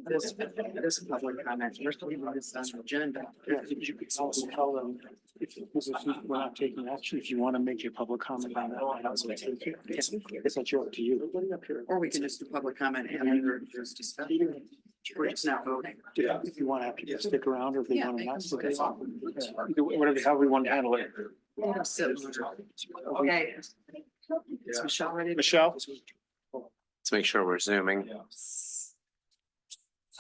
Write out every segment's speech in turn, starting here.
This public comment, first we want this on the agenda. Yeah, you could also tell them if we're not taking action, if you want to make your public comment on that. It's not up to you. Or we can just do public comment and then there's discussion. We're just not voting. Yeah, if you want to have to stick around or if they Yeah, want to they not can stick stick around. Whatever, how we want to handle it. Okay. Is Michelle ready? Michelle? Let's make sure we're zooming.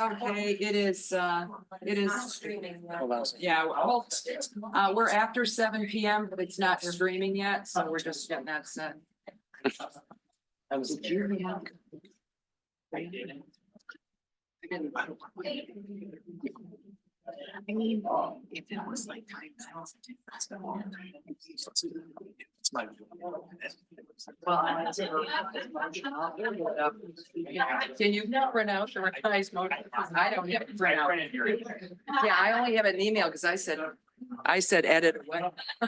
Okay, it is, Streaming. Hold on. yeah, well, we're after 7 p.m., but it's not streaming yet, so we're just getting that set. Did you have? I mean, if it was like time. It's my. Well, Can you print out the revised motion? I don't have it print out. Yeah, I only have an email because I said edit.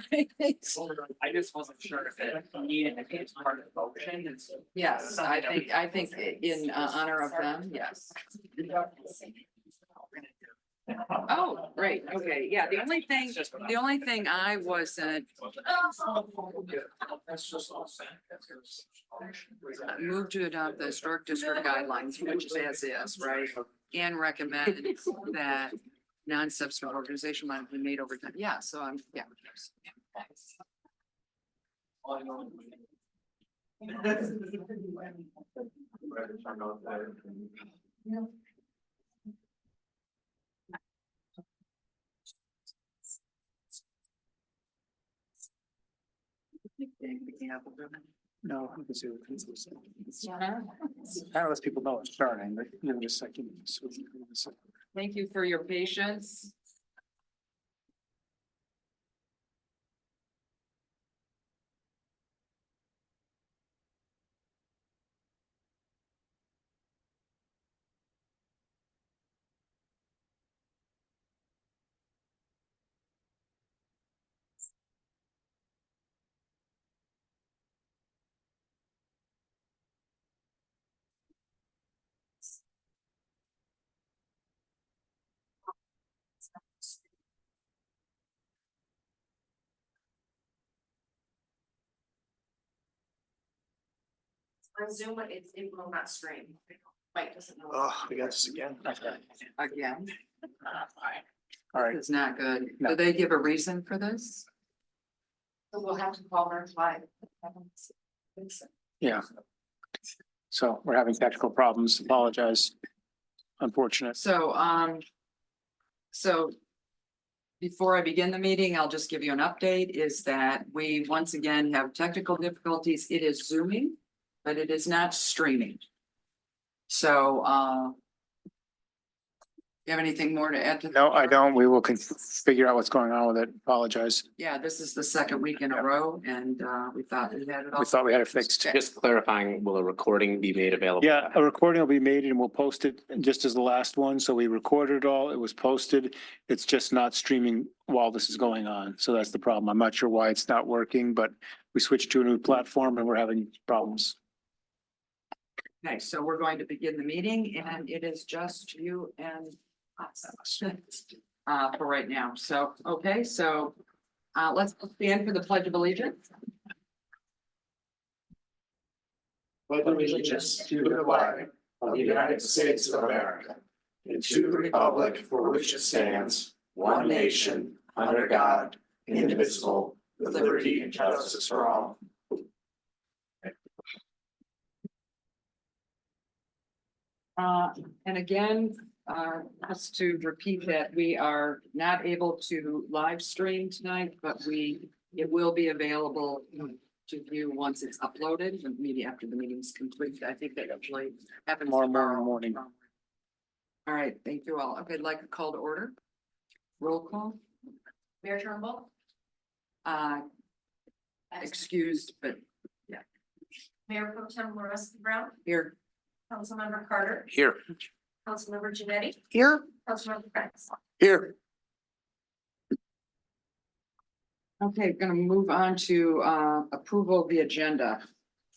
I just wasn't sure if it needed to be as part of the motion. And so- Yes, I think in honor of them, yes. Oh, great, okay, yeah, the only thing I wasn't. Move to adopt the historic district guidelines, which is as is, right? And recommend that non-substantive organization might be made over time, yeah, so I'm, yeah. No, I can see what it is. Unless people know it's starting, but give it a second. Thank you for your patience. On Zoom, it will not stream. Mike doesn't know. Oh, we got this again. Again, All right, it's not good. No. Do they give a reason for this? So we'll have to call her live. yeah. So we're having technical problems. Apologize. Unfortunate. So before I begin the meeting, I'll just give you an update is that we once again have technical difficulties. It is zooming, but it is not streaming. So, you have anything more to add to? No, I don't. We will figure out what's going on with it. Apologize. Yeah, this is the second week in a row and, we thought we had it all. We thought we had it fixed. Just clarifying, will a recording be made available? Yeah, a recording will be made and we'll post it just as the last one. So we recorded it all. It was posted. It's just not streaming while this is going on. So that's the problem. I'm not sure why it's not working, but we switched to a new platform and we're having problems. Okay, so we're going to begin the meeting and it is just you and us. For right now. So, okay, so, let's stand for the Pledge of Allegiance. Pledge allegiance to the flag of the United States of America and to the republic for which it stands, one nation, under God, indivisible, with liberty and justice for all. And again, just to repeat that we are not able to live stream tonight, but it will be available to view once it's uploaded, and maybe after the meeting's complete. I think that actually happens Tomorrow morning. All right, thank you all. Okay, I'd like a call to order. Roll call, Mayor Turnbull. excused, but Mayor Pro Tem Marissa Brown. here. Councilmember Carter. Here. Councilmember Janetti. Here. Councilmember Prince. Here. Okay, gonna move on to approval of the agenda.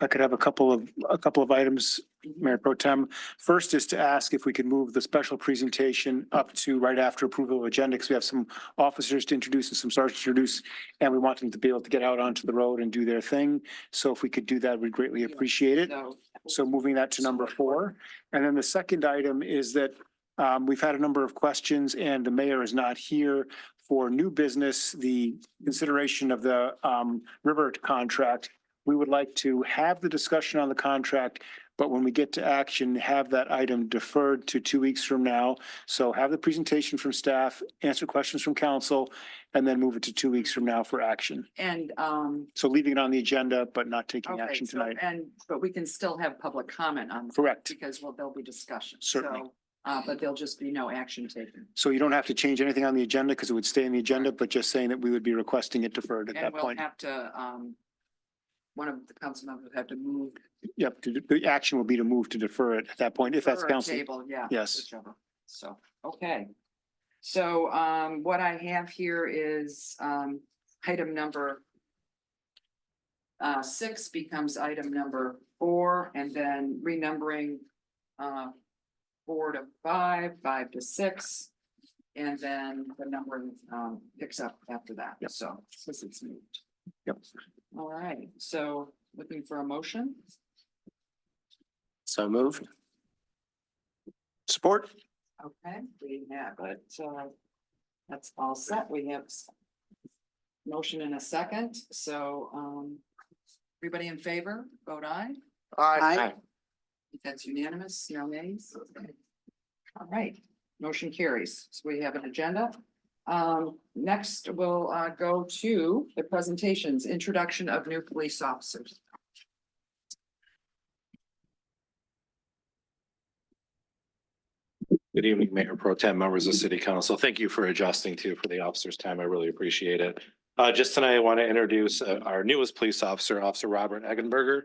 If I could have a couple of items, Mayor Pro Tem. First is to ask if we could move the special presentation up to right after approval of agenda, because we have some officers to introduce and some sergeants to introduce, and we want them to be able to get out onto the road and do their thing. So if we could do that, we'd greatly appreciate it. So, So moving that to number 4. And then the second item is that we've had a number of questions and the mayor is not here for new business, the consideration of the river contract. We would like to have the discussion on the contract, but when we get to action, have that item deferred to 2 weeks from now. So have the presentation from staff, answer questions from council, and then move it to 2 weeks from now for action. and, So leaving it on the agenda, but not taking okay, action so, tonight. but we can still have public comment on. Correct. Because, well, there'll be discussion. Certainly. So, but there'll just be no action taken. So you don't have to change anything on the agenda because it would stay in the agenda, but just saying that we would be requesting it deferred at And that we'll point. have to, one of the council members will have to move. Yep, the action will be to move to defer it at that point, if that's or council. Table, yeah. Yes. Whichever. So, okay. So, what I have here is, item number 6 becomes item number 4, and then renumbering, 4 to 5, 5 to 6. And then the number, picks up after that. Yep. So, since it's moved. Yep. All right, so looking for a motion? So moved. Support? Okay, we have it, that's all set, we have motion in a second, so, everybody in favor, vote aye. Aye. If that's unanimous, no nays. All right, motion carries, so we have an agenda. Next, we'll, go to the presentations, introduction of new police officers. Good evening, Mayor Pro Tem, members of City Council. Thank you for adjusting to for the officer's time. I really appreciate it. Just tonight, I want to introduce our newest police officer, Officer Robert Eggenberger.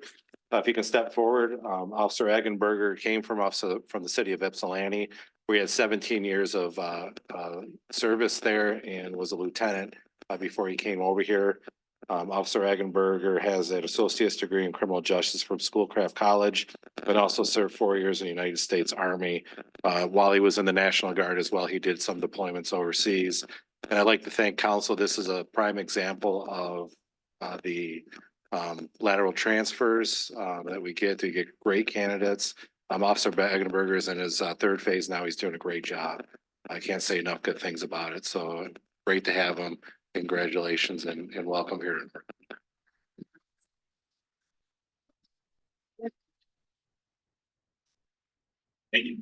If you can step forward, Officer Eggenberger came from the city of Ypsilanti. We had 17 years of service there and was a lieutenant before he came over here. Officer Eggenberger has an associate's degree in criminal justice from Schoolcraft College, but also served 4 years in the United States Army. While he was in the National Guard as well, he did some deployments overseas. And I'd like to thank council. This is a prime example of the lateral transfers that we get to get great candidates. Officer Eggenberger is in his 3rd phase now. He's doing a great job. I can't say enough good things about it. So great to have him. Congratulations and welcome here. Thank you.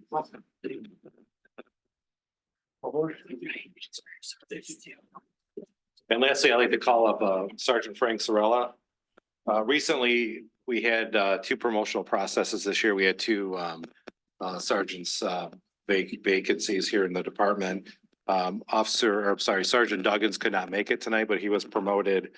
And lastly, I'd like to call up Sergeant Frank Sorella. Recently, we had 2 promotional processes this year. We had 2 sergeants vacancies here in the department. Sergeant Duggins could not make it tonight, but he was promoted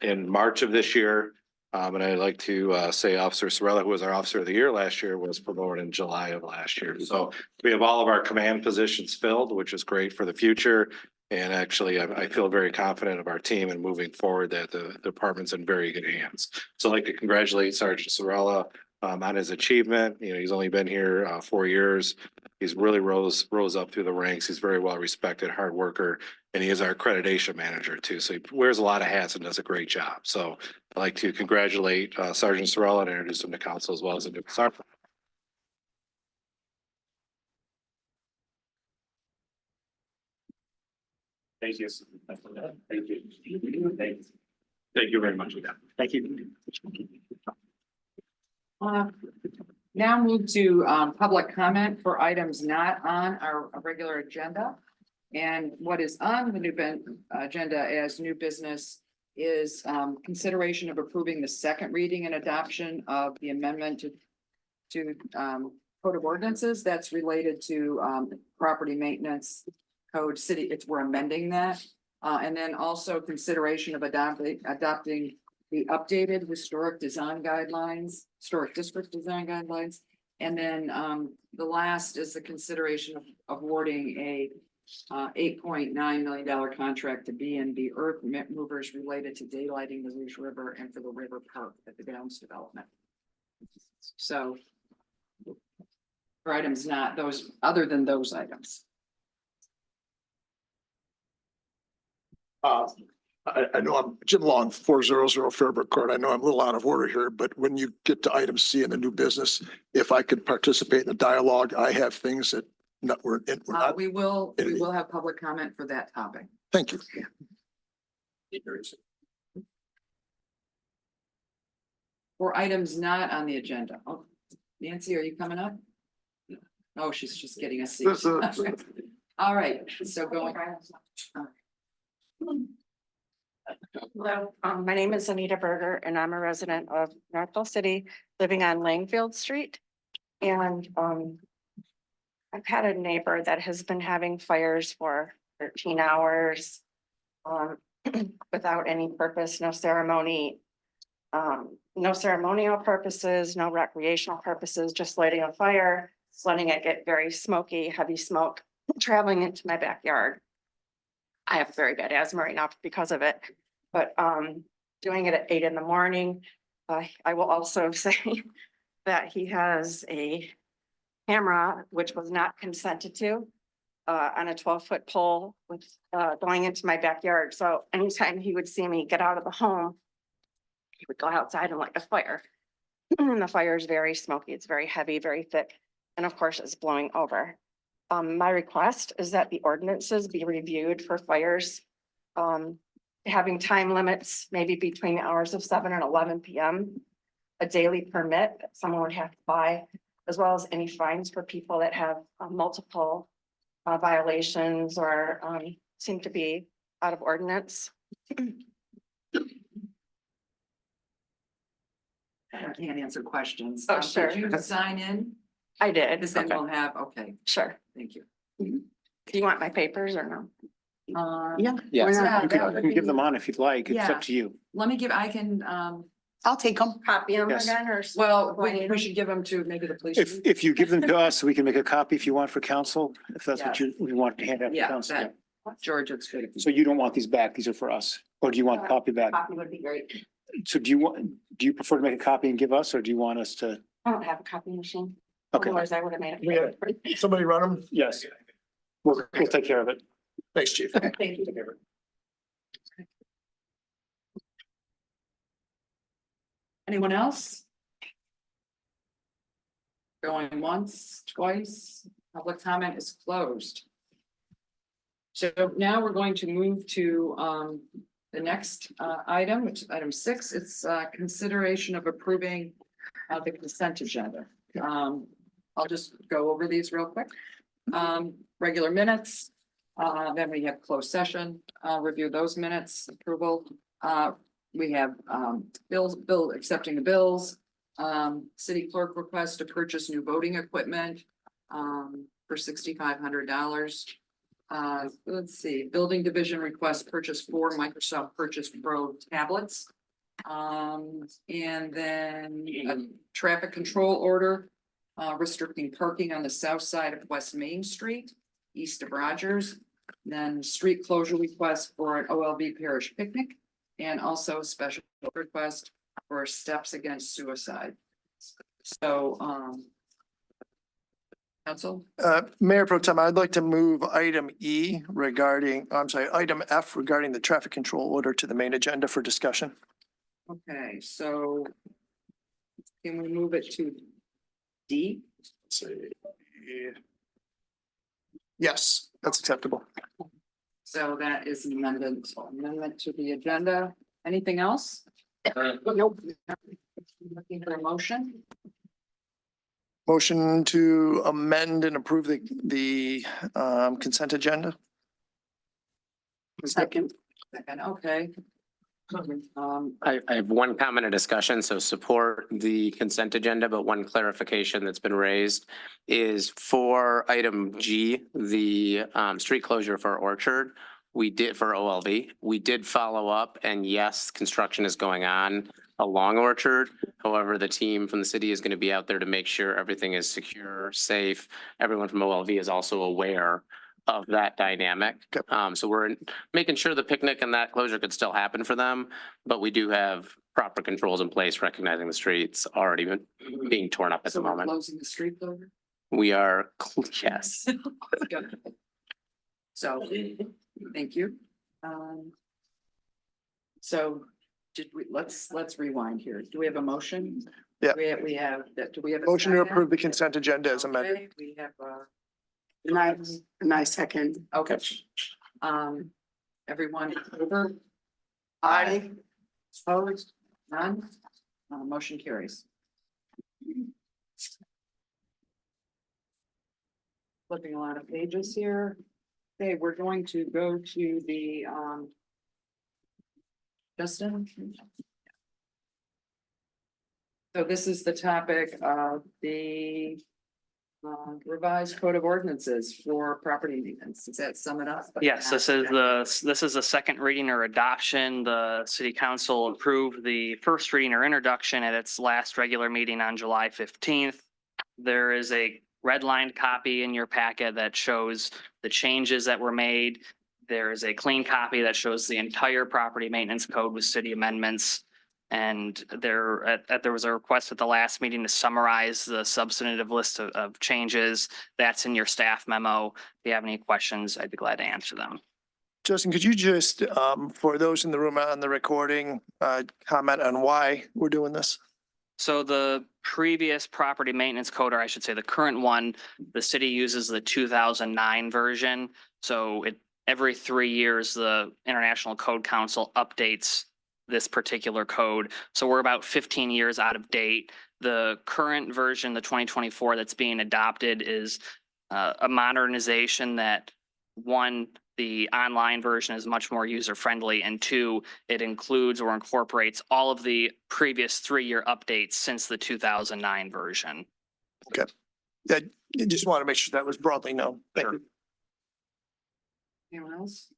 in March of this year. And I'd like to say Officer Sorella, who was our Officer of the Year last year, was promoted in July of last year. So we have all of our command positions filled, which is great for the future. And actually, I feel very confident of our team and moving forward that the department's in very good hands. So I'd like to congratulate Sergeant Sorella on his achievement. You know, he's only been here 4 years. He's really rose up through the ranks. He's very well respected, hard worker, and he is our accreditation manager too. So he wears a lot of hats and does a great job. So I'd like to congratulate Sergeant Sorella and introduce him to council as well as a new sergeant. Thank you. Thank you. Thank you very much. Thank you. Now move to public comment for items not on our regular agenda. And what is on the new agenda as new business is consideration of approving the second reading and adoption of the amendment to Code of Ordinances that's related to property maintenance code city. We're amending that. And then also consideration of adopting the updated historic design guidelines, historic district design guidelines. And then the last is the consideration of awarding a $8.9 million contract to B&B Earth Movers related to daylighting the Rouge River and for the River Park at the Downs development. So for items not those, other than those items. I know I'm Jim Long, 400 Fairbrook Court. I know I'm a little out of order here, but when you get to item C in the new business, if I could participate in the dialogue, I have things that we're not, We will have public comment for that topic. thank you. For items not on the agenda. Oh, Nancy, are you coming up? Oh, she's just getting a seat. All right, so going. Hello, my name is Anita Berger and I'm a resident of Northville City, living on Langfield Street. And I've had a neighbor that has been having fires for 13 hours. Without any purpose, no ceremony. No ceremonial purposes, no recreational purposes, just lighting a fire, letting it get very smoky, heavy smoke, traveling into my backyard. I have very bad asthma right now because of it, but doing it at 8 in the morning. I will also say that he has a camera, which was not consented to, on a 12-foot pole with going into my backyard. So anytime he would see me get out of the home, he would go outside and light a fire. And the fire is very smoky. It's very heavy, very thick. And of course, it's blowing over. My request is that the ordinances be reviewed for fires. Having time limits, maybe between the hours of 7 and 11 p.m. A daily permit that someone would have to buy, as well as any fines for people that have multiple violations or seem to be out of ordinance. I can't answer questions. Oh, Did sure. you sign in? I did. Because then we'll have, okay, Sure. thank you. Do you want my papers or no? Yeah. Yes. why not? You can give them on if you'd like. It's Yeah. up to you. Let me give, I can, I'll take them. Copy them Yes. again or? well, Do I need we them? should give them to maybe the police. If you give them to us, we can make a copy if you want for council, if that's what you want to hand out to Yeah, council. that, George, it's good. So you don't want these back, these are for us, or do you want a copy back? Copy would be great. So do you prefer to make a copy and give us, or do you want us to? I don't have a copy machine. Okay, Otherwise I would have made We have- it. Somebody run them? yes. We'll take care of it. Thanks, chief. Thank you. Anyone else? Going once, twice, public comment is closed. So now we're going to move to the next item, which is item 6. It's consideration of approving the consent agenda. I'll just go over these real quick. Regular minutes, then we have closed session, review those minutes, approval. We have bill accepting the bills, city clerk request to purchase new voting equipment for $6,500. Let's see, building division request purchase 4 Microsoft Purchase Pro tablets. And then a traffic control order restricting parking on the south side of West Main Street, east of Rogers. Then street closure request for an OLV parish picnic. And also a special request for steps against suicide. So, council, Mayor Pro Tem, I'd like to move item item F regarding the traffic control order to the main agenda for discussion. okay, so can we move it to D? Yes, that's acceptable. So that is an amendment to the agenda. Anything else? Nope. Looking for a motion? Motion to amend and approve the consent agenda. Second. Second, okay. I have one comment and discussion, so support the consent agenda, but one clarification that's been raised is for item G, the street closure for Orchard. We did for OLV, we did follow up and yes, construction is going on along Orchard. However, the team from the city is going to be out there to make sure everything is secure, safe. Everyone from OLV is also aware of that dynamic. Okay. So we're making sure the picnic and that closure could still happen for them, but we do have proper controls in place, recognizing the streets already being torn up at So the we're moment. closing the street over? We are, yes. So, thank you. So did we, let's rewind here. Do we have a motion? Yeah. We have, that. Do we have? a Motion to second? approve the consent agenda as amended. Okay, we have, And I second. okay. Everyone over? Aye. Opposed? None? Motion carries. Flipping a lot of pages here. Okay, we're going to go to the, Justin? So this is the topic of the revised code of ordinances for property maintenance. Does that sum it up? Yes, this is the second reading or adoption. The city council approved the first reading or introduction at its last regular meeting on July 15th. There is a redlined copy in your packet that shows the changes that were made. There is a clean copy that shows the entire property maintenance code with city amendments. And there was a request at the last meeting to summarize the substantive list of changes. That's in your staff memo. If you have any questions, I'd be glad to answer them. Justin, could you just, for those in the room on the recording, comment on why we're doing this? So the previous property maintenance code, or I should say the current one, the city uses the 2009 version. So every 3 years, the International Code Council updates this particular code. So we're about 15 years out of date. The current version, the 2024 that's being adopted, is a modernization that, one, the online version is much more user-friendly, and two, it includes or incorporates all of the previous 3-year updates since the 2009 version. I just want to make sure that was broadly known. Thank Sure. you. Anyone else?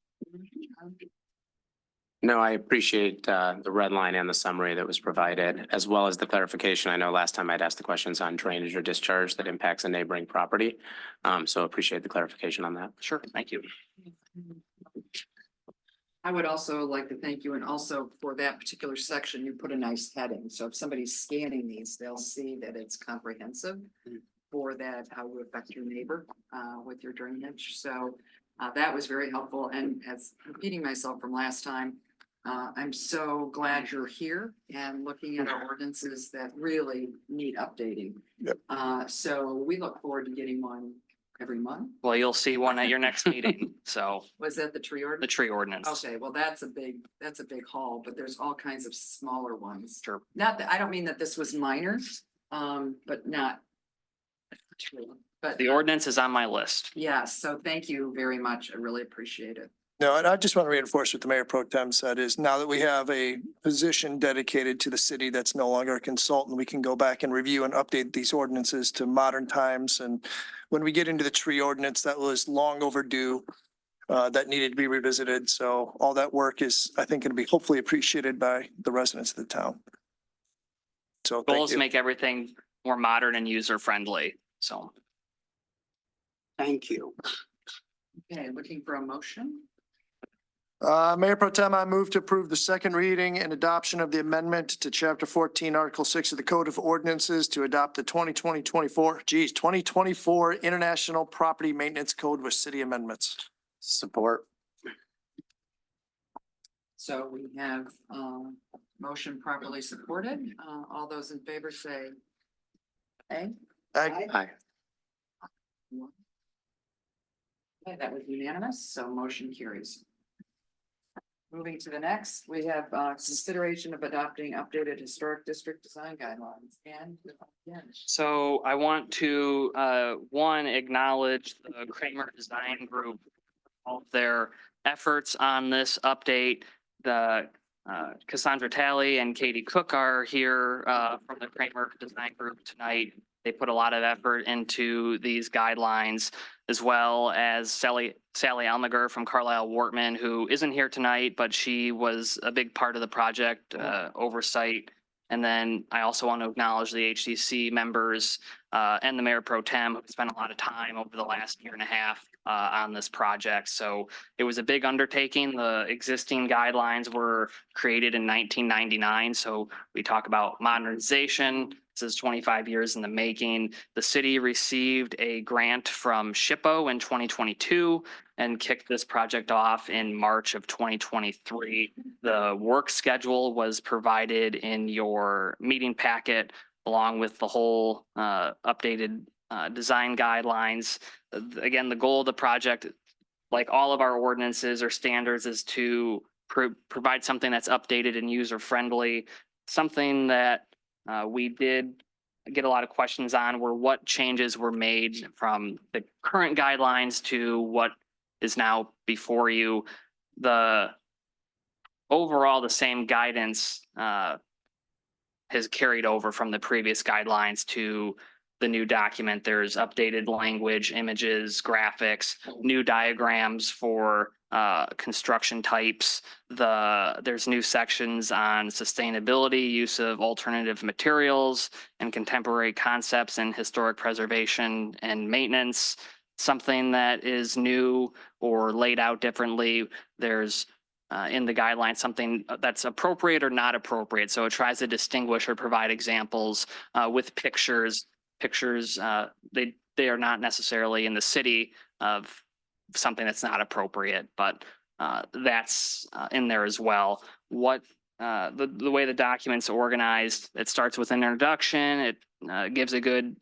No, I appreciate the red line and the summary that was provided, as well as the clarification. I know last time I'd asked the questions on drainage or discharge that impacts a neighboring property. So appreciate the clarification on that. Sure, thank you. I would also like to thank you, and also for that particular section, you put a nice heading. So if somebody's scanning these, they'll see that it's comprehensive for that, how to affect your neighbor with your drainage. So that was very helpful. And as repeating myself from last time, I'm so glad you're here and looking at our ordinances that really need updating. Yep. So we look forward to getting one every month. Well, you'll see one at your next meeting. So Was that the tree the ordinance? tree ordinance. Okay, well, that's a big haul, but there's all kinds of smaller ones. Sure. Not that, I don't mean that this was minor, but not. But The ordinance is on my list. yes, so thank you very much. I really appreciate it. No, and I just want to reinforce what the Mayor Pro Tem said is now that we have a position dedicated to the city that's no longer a consultant, we can go back and review and update these ordinances to modern times. And when we get into the tree ordinance, that was long overdue, that needed to be revisited. So all that work is, I think, going to be hopefully appreciated by the residents of the town. So Goal thank is to you. make everything more modern and user-friendly. So Thank you. Okay, looking for a motion? Mayor Pro Tem, I move to approve the second reading and adoption of the amendment to Chapter 14, Article 6 of the Code of Ordinances to adopt the 2024 International Property Maintenance Code with city amendments. Support. So we have, motion properly supported. All those in favor say aye. Aye. Okay, that was unanimous, so motion carries. Moving to the next, we have consideration of adopting updated historic district design guidelines and. So I want to, one, acknowledge the Kramer Design Group, all of their efforts on this update. The Cassandra Talley and Katie Cook are here from the Kramer Design Group tonight. They put a lot of effort into these guidelines, as well as Sally Almager from Carlisle Wortman, who isn't here tonight, but she was a big part of the project oversight And then I also want to acknowledge the HDC members and the Mayor Pro Tem who spent a lot of time over the last year and a half on this project. So it was a big undertaking. The existing guidelines were created in 1999. So we talk about modernization. This is 25 years in the making. The city received a grant from SHPO in 2022 and kicked this project off in March of 2023. The work schedule was provided in your meeting packet along with the whole updated design guidelines. Again, the goal of the project, like all of our ordinances or standards, is to provide something that's updated and user-friendly. Something that we did get a lot of questions on were what changes were made from the current guidelines to what is now before you. The overall, the same guidance has carried over from the previous guidelines to the new document. There's updated language, images, graphics, new diagrams for construction types. There's new sections on sustainability, use of alternative materials, and contemporary concepts in historic preservation and maintenance. Something that is new or laid out differently, there's in the guidelines, something that's appropriate or not appropriate. So it tries to distinguish or provide examples with pictures. Pictures, they are not necessarily in the city of something that's not appropriate, but that's in there as well. What the way the document's organized, it starts with an introduction. It gives a good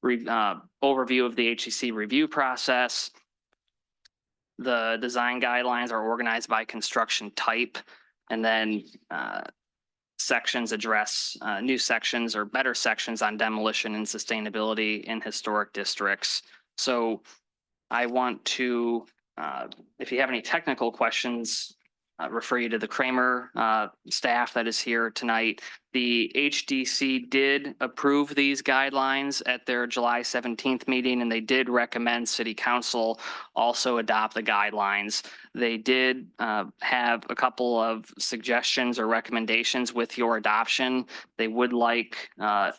overview of the HCC review process. The design guidelines are organized by construction type, and then sections address new sections or better sections on demolition and sustainability in historic districts. So I want to, if you have any technical questions, refer you to the Kramer staff that is here tonight. The HDC did approve these guidelines at their July 17th meeting, and they did recommend City Council also adopt the guidelines. They did have a couple of suggestions or recommendations with your adoption. They would like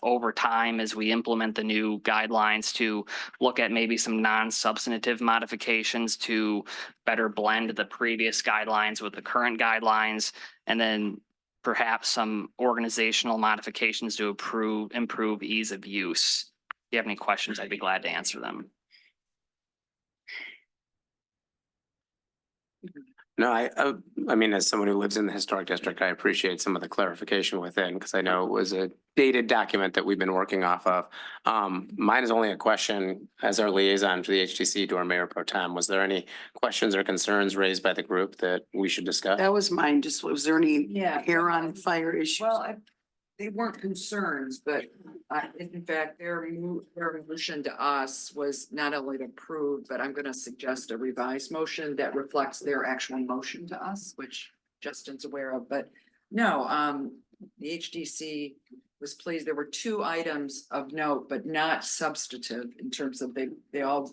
over time, as we implement the new guidelines, to look at maybe some non-substantive modifications to better blend the previous guidelines with the current guidelines, and then perhaps some organizational modifications to improve ease of use. If you have any questions, I'd be glad to answer them. No, I mean, as someone who lives in the historic district, I appreciate some of the clarification within, because I know it was a dated document that we've been working off of. Mine is only a question as our liaison to the HTC to our Mayor Pro Tem. Was there any questions or concerns raised by the group that we should discuss? That was mine. Just, was there any Yeah. hair on fire issues? Well, they weren't concerns, but in fact, their motion to us was not only to approve, but I'm going to suggest a revised motion that reflects their actual motion to us, which Justin's aware of. But no, the HDC was pleased. There were two items of note, but not substantive in terms of they all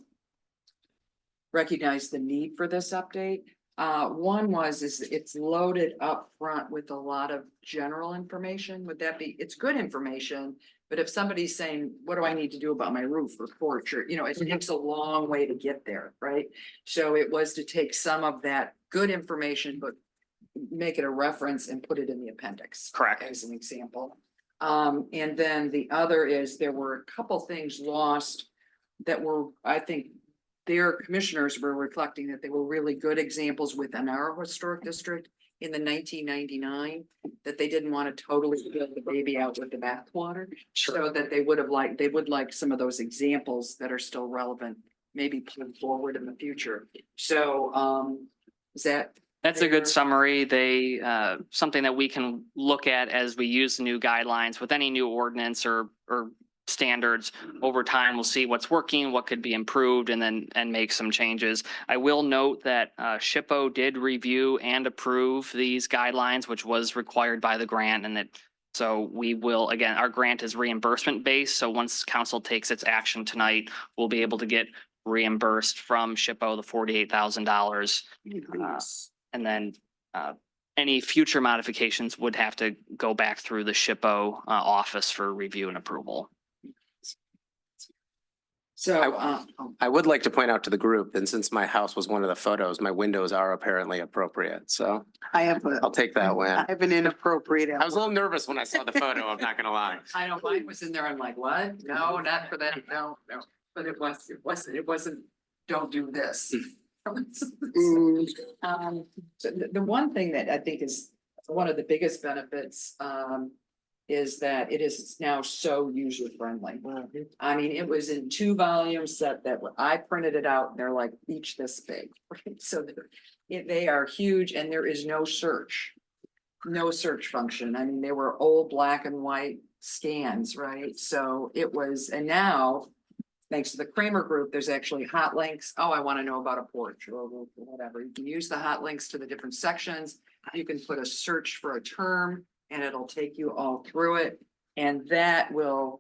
recognized the need for this update. One is it's loaded up front with a lot of general information. Would that be, it's good information, but if somebody's saying, what do I need to do about my roof or porch, or, it takes a long way to get there, right? So it was to take some of that good information, but make it a reference and put it in the appendix. Correct. As an example. And then the other is there were a couple things lost that were, I think, their commissioners were reflecting that they were really good examples within our historic district in the 1999, that they didn't want to totally throw the baby out with the bathwater. So that they would like some of those examples that are still relevant, maybe pulled forward in the future. So, is that? That's a good fair? summary. They, something that we can look at as we use the new guidelines with any new ordinance or standards over time. We'll see what's working, what could be improved, and make some changes. I will note that SHPO did review and approve these guidelines, which was required by the grant, and that so we will, again, our grant is reimbursement based. So once council takes its action tonight, we'll be able to get reimbursed from SHPO the $48,000. And then any future modifications would have to go back through the SHPO office for review and approval. So, I would like to point out to the group that since my house was one of the photos, my windows are apparently appropriate. So I have I'll take that win. I have an inappropriate. I was a little nervous when I saw the photo. I'm not gonna lie. I know mine was in there. I'm like, what? No, not for that. No. But it wasn't, don't do this. So the one thing that I think is one of the biggest benefits, is that it is now so user friendly. I mean, it was in 2 volumes that I printed it out and they're like each this big. Right? So they are huge and there is no search. No search function. I mean, they were old black and white scans, right? So it was, and now, thanks to the Kramer Group, there's actually hot links. Oh, I want to know about a porch or whatever. You can use the hot links to the different sections. You can put a search for a term and it'll take you all through it. And that will,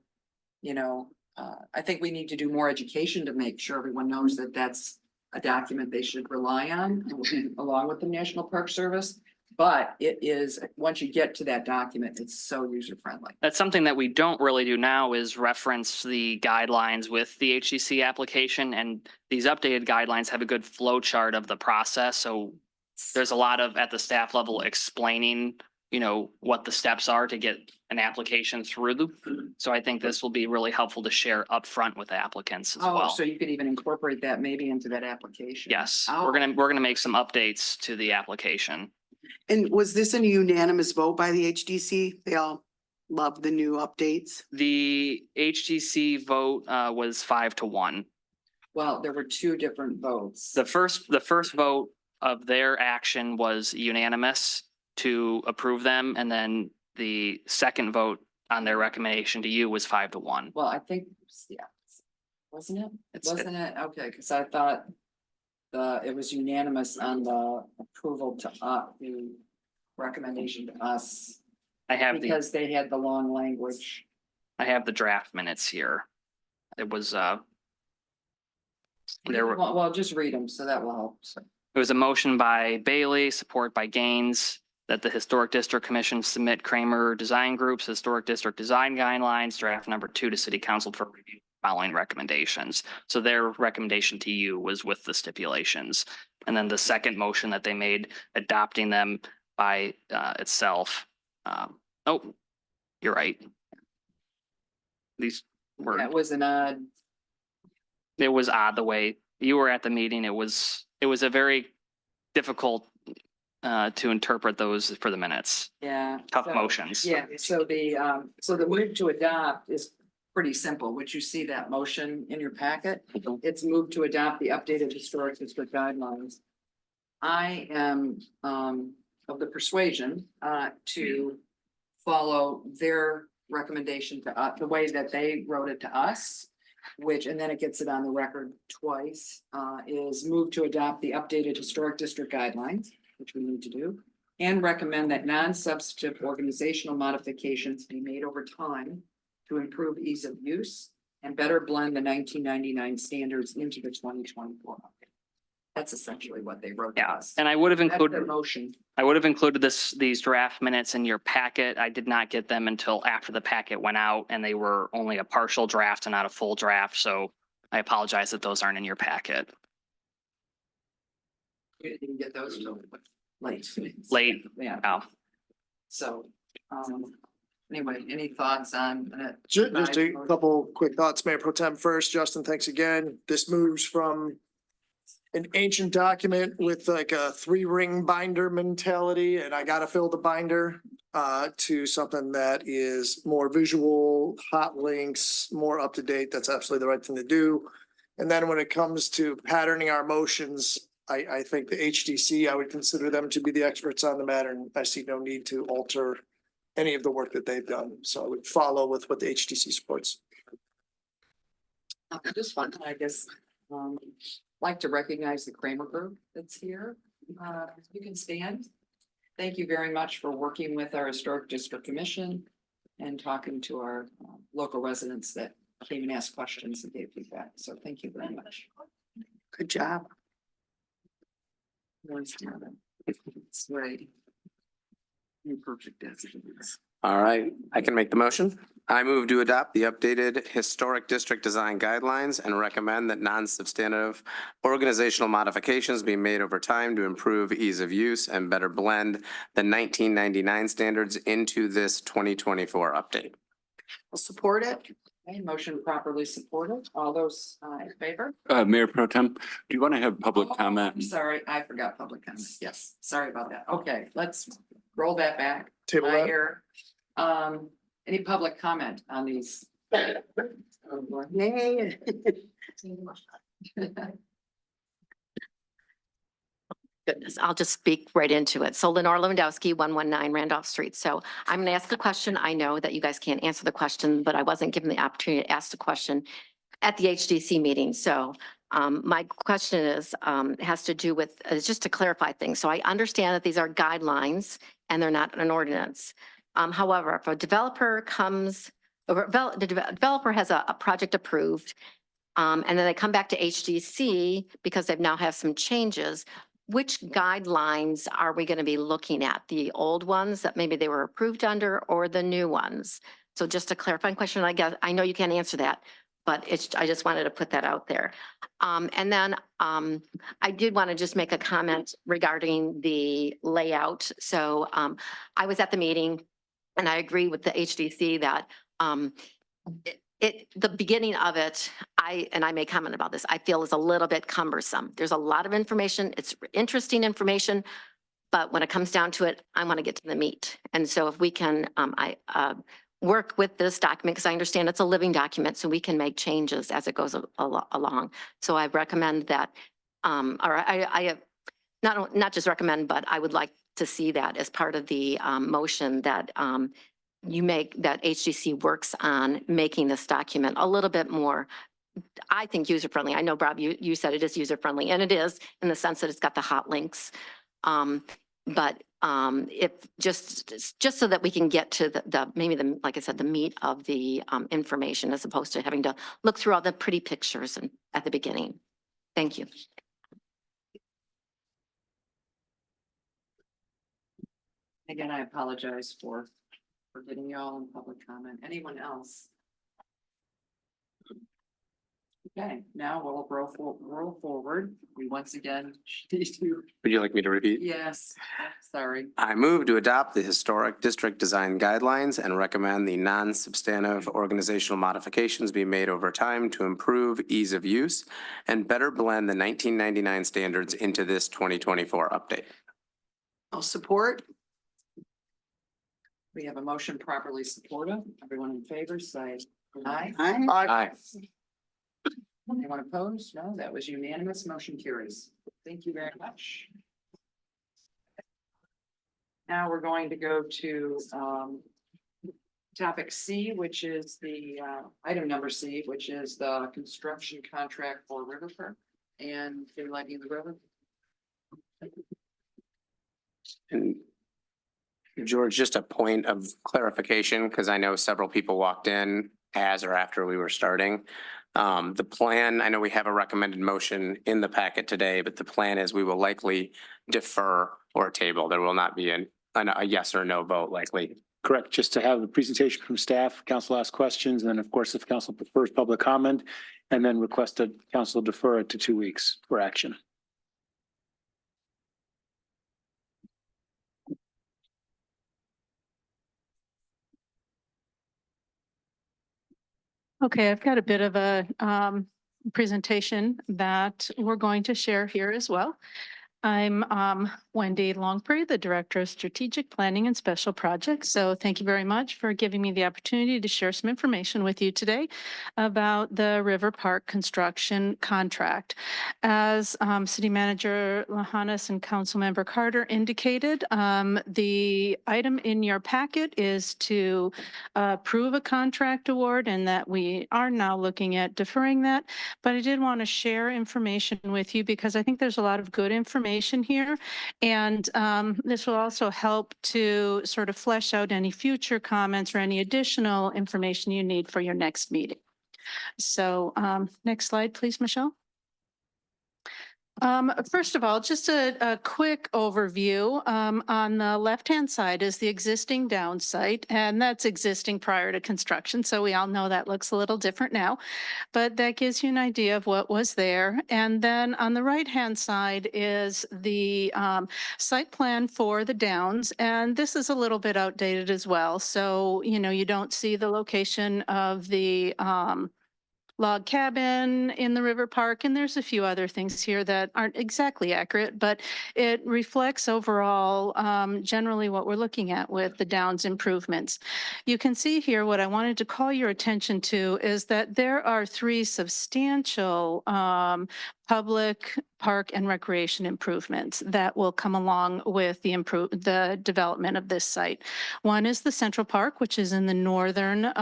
I think we need to do more education to make sure everyone knows that that's a document they should rely on along with the National Park Service. But it is, once you get to that document, it's so user friendly. That's something that we don't really do now is reference the guidelines with the HCC application, and these updated guidelines have a good flow chart of the process. So there's a lot of, at the staff level, explaining, what the steps are to get an application through. So I think this will be really helpful to share upfront with the applicants as Oh, well. so you could even incorporate that maybe into that application. Yes, Oh. we're gonna make some updates to the application. And was this a unanimous vote by the HDC? They all love the new updates. The HTC vote was 5-1. Well, there were 2 different votes. The first vote of their action was unanimous to approve them, and then the second vote on their recommendation to you was 5-1. Well, I think, yeah, wasn't it? It's- Wasn't it? Okay, because I thought it was unanimous on the approval to the recommendation to us I have because they had the long language. the draft minutes here. It was there were, Well, just read them, so that will help. So, it was a motion by Bailey, support by Gaines, that the Historic District Commission submit Kramer Design Group's Historic District Design Guidelines, draft number 2 to City Council for review following recommendations. So their recommendation to you was with the stipulations. And then the second motion that they made, adopting them by itself. Oh, you're right. These were, that was an odd, it was odd the way you were at the meeting. It was a very difficult to interpret those for the minutes. yeah. Tough so- motions. Yeah, so the move to adopt is pretty simple. Would you see that motion in your packet? It's moved to adopt the updated historic district guidelines. I am of the persuasion to follow their recommendation to the way that they wrote it to us, which, and then it gets it on the record twice, is move to adopt the updated historic district guidelines, which we need to do, and recommend that non-substantive organizational modifications be made over time to improve ease of use and better blend the 1999 standards into the 2024. That's essentially what they wrote to Yeah, us. and I would have That's their included, motion. these draft minutes in your packet. I did not get them until after the packet went out, and they were only a partial draft and not a full draft. So I apologize that those aren't in your packet. You didn't get those till late. Late. Yeah, Oh, so, anyway, any thoughts on it? Just a couple quick thoughts, Mayor Pro Tem. First, Justin, thanks again. This moves from an ancient document with like a 3-ring binder mentality, and I gotta fill the binder, to something that is more visual, hot links, more up to date. That's absolutely the right thing to do. And then when it comes to patterning our motions, I think the HDC, I would consider them to be the experts on the matter, and I see no need to alter any of the work that they've done. So I would follow with what the HDC supports. Just fun, I guess, like to recognize the Kramer Group that's here. You can stand. Thank you very much for working with our Historic District Commission and talking to our local residents that came and asked questions and gave feedback. So thank you very much. Good job. It's great. Imperfect as it is. All right, I can make the motion. I move to adopt the updated historic district design guidelines and recommend that non-substantive organizational modifications be made over time to improve ease of use and better blend the 1999 standards into this 2024 update. I'll support it. Okay, motion properly supported. All those in favor? Mayor Pro Tem, do you want to have public Oh, comment? I'm sorry, I forgot public comment. Yes, sorry about that. Okay, let's roll that back. Table I that. hear, any public comment on these? Yay. Goodness, I'll just speak right into it. So Lenore Lewandowski, 119 Randolph Street. So I'm going to ask a question. I know that you guys can't answer the question, but I wasn't given the opportunity to ask the question at the HDC meeting. So my question is, has to do with, just to clarify things. So I understand that these are guidelines and they're not an ordinance. However, if a developer comes, the developer has a project approved, and then they come back to HDC because they've now have some changes, which guidelines are we going to be looking at? The old ones that maybe they were approved under or the new ones? So just a clarifying question, I guess, I know you can't answer that, but I just wanted to put that out there. And then I did want to just make a comment regarding the layout. So I was at the meeting and I agree with the HDC that the beginning of it, I may comment about this, I feel is a little bit cumbersome. There's a lot of information. It's interesting information, but when it comes down to it, I want to get to the meat. And so if we can, work with this document, because I understand it's a living document, so we can make changes as it goes along. So I recommend that, or I have not just recommend, but I would like to see that as part of the motion that you make, that HDC works on making this document a little bit more, I think, user-friendly. I know, Bob, you said it is user-friendly, and it is in the sense that it's got the hot links. But if just so that we can get to the like I said, the meat of the information, as opposed to having to look through all the pretty pictures and at the beginning. Thank you. Again, I apologize for getting you all in public comment. Anyone else? Okay, now we'll roll forward. We once again need to, Would you like me to repeat? yes, sorry. I move to adopt the historic district design guidelines and recommend the non-substantive organizational modifications be made over time to improve ease of use and better blend the 1999 standards into this 2024 update. I'll support. We have a motion properly supported. Everyone in favor, say aye. Aye. Aye. Anyone opposed? No, that was unanimous. Motion carries. Thank you very much. Now we're going to go to topic C, which is the item number C, which is the construction contract for Riverfront and lighting the river. And George, just a point of clarification, because I know several people walked in as or after we were starting. The plan, I know we have a recommended motion in the packet today, but the plan is we will likely defer or table. There will not be a yes or no vote likely. Correct, just to have a presentation from staff, council ask questions, and then of course, if council prefers public comment, and then request that council defer it to 2 weeks for action. Okay, I've got a bit of a presentation that we're going to share here as well. I'm Wendy Longpree, the Director of Strategic Planning and Special Projects. So thank you very much for giving me the opportunity to share some information with you today about the River Park construction contract. As City Manager Lahanas and Councilmember Carter indicated, the item in your packet is to approve a contract award, and that we are now looking at deferring that. But I did want to share information with you because I think there's a lot of good information here. And this will also help to sort of flesh out any future comments or any additional information you need for your next meeting. So next slide, please, Michelle. First of all, just a quick overview. On the left-hand side is the existing down site, and that's existing prior to construction. So we all know that looks a little different now, but that gives you an idea of what was there. And then on the right-hand side is the site plan for the downs, and this is a little bit outdated as well. So, you know, you don't see the location of the log cabin in the river park, and there's a few other things here that aren't exactly accurate, but it reflects overall generally what we're looking at with the Downs improvements. You can see here what I wanted to call your attention to is that there are three substantial public park and recreation improvements that will come along with the development of this site. One is the Central Park, which is in the northern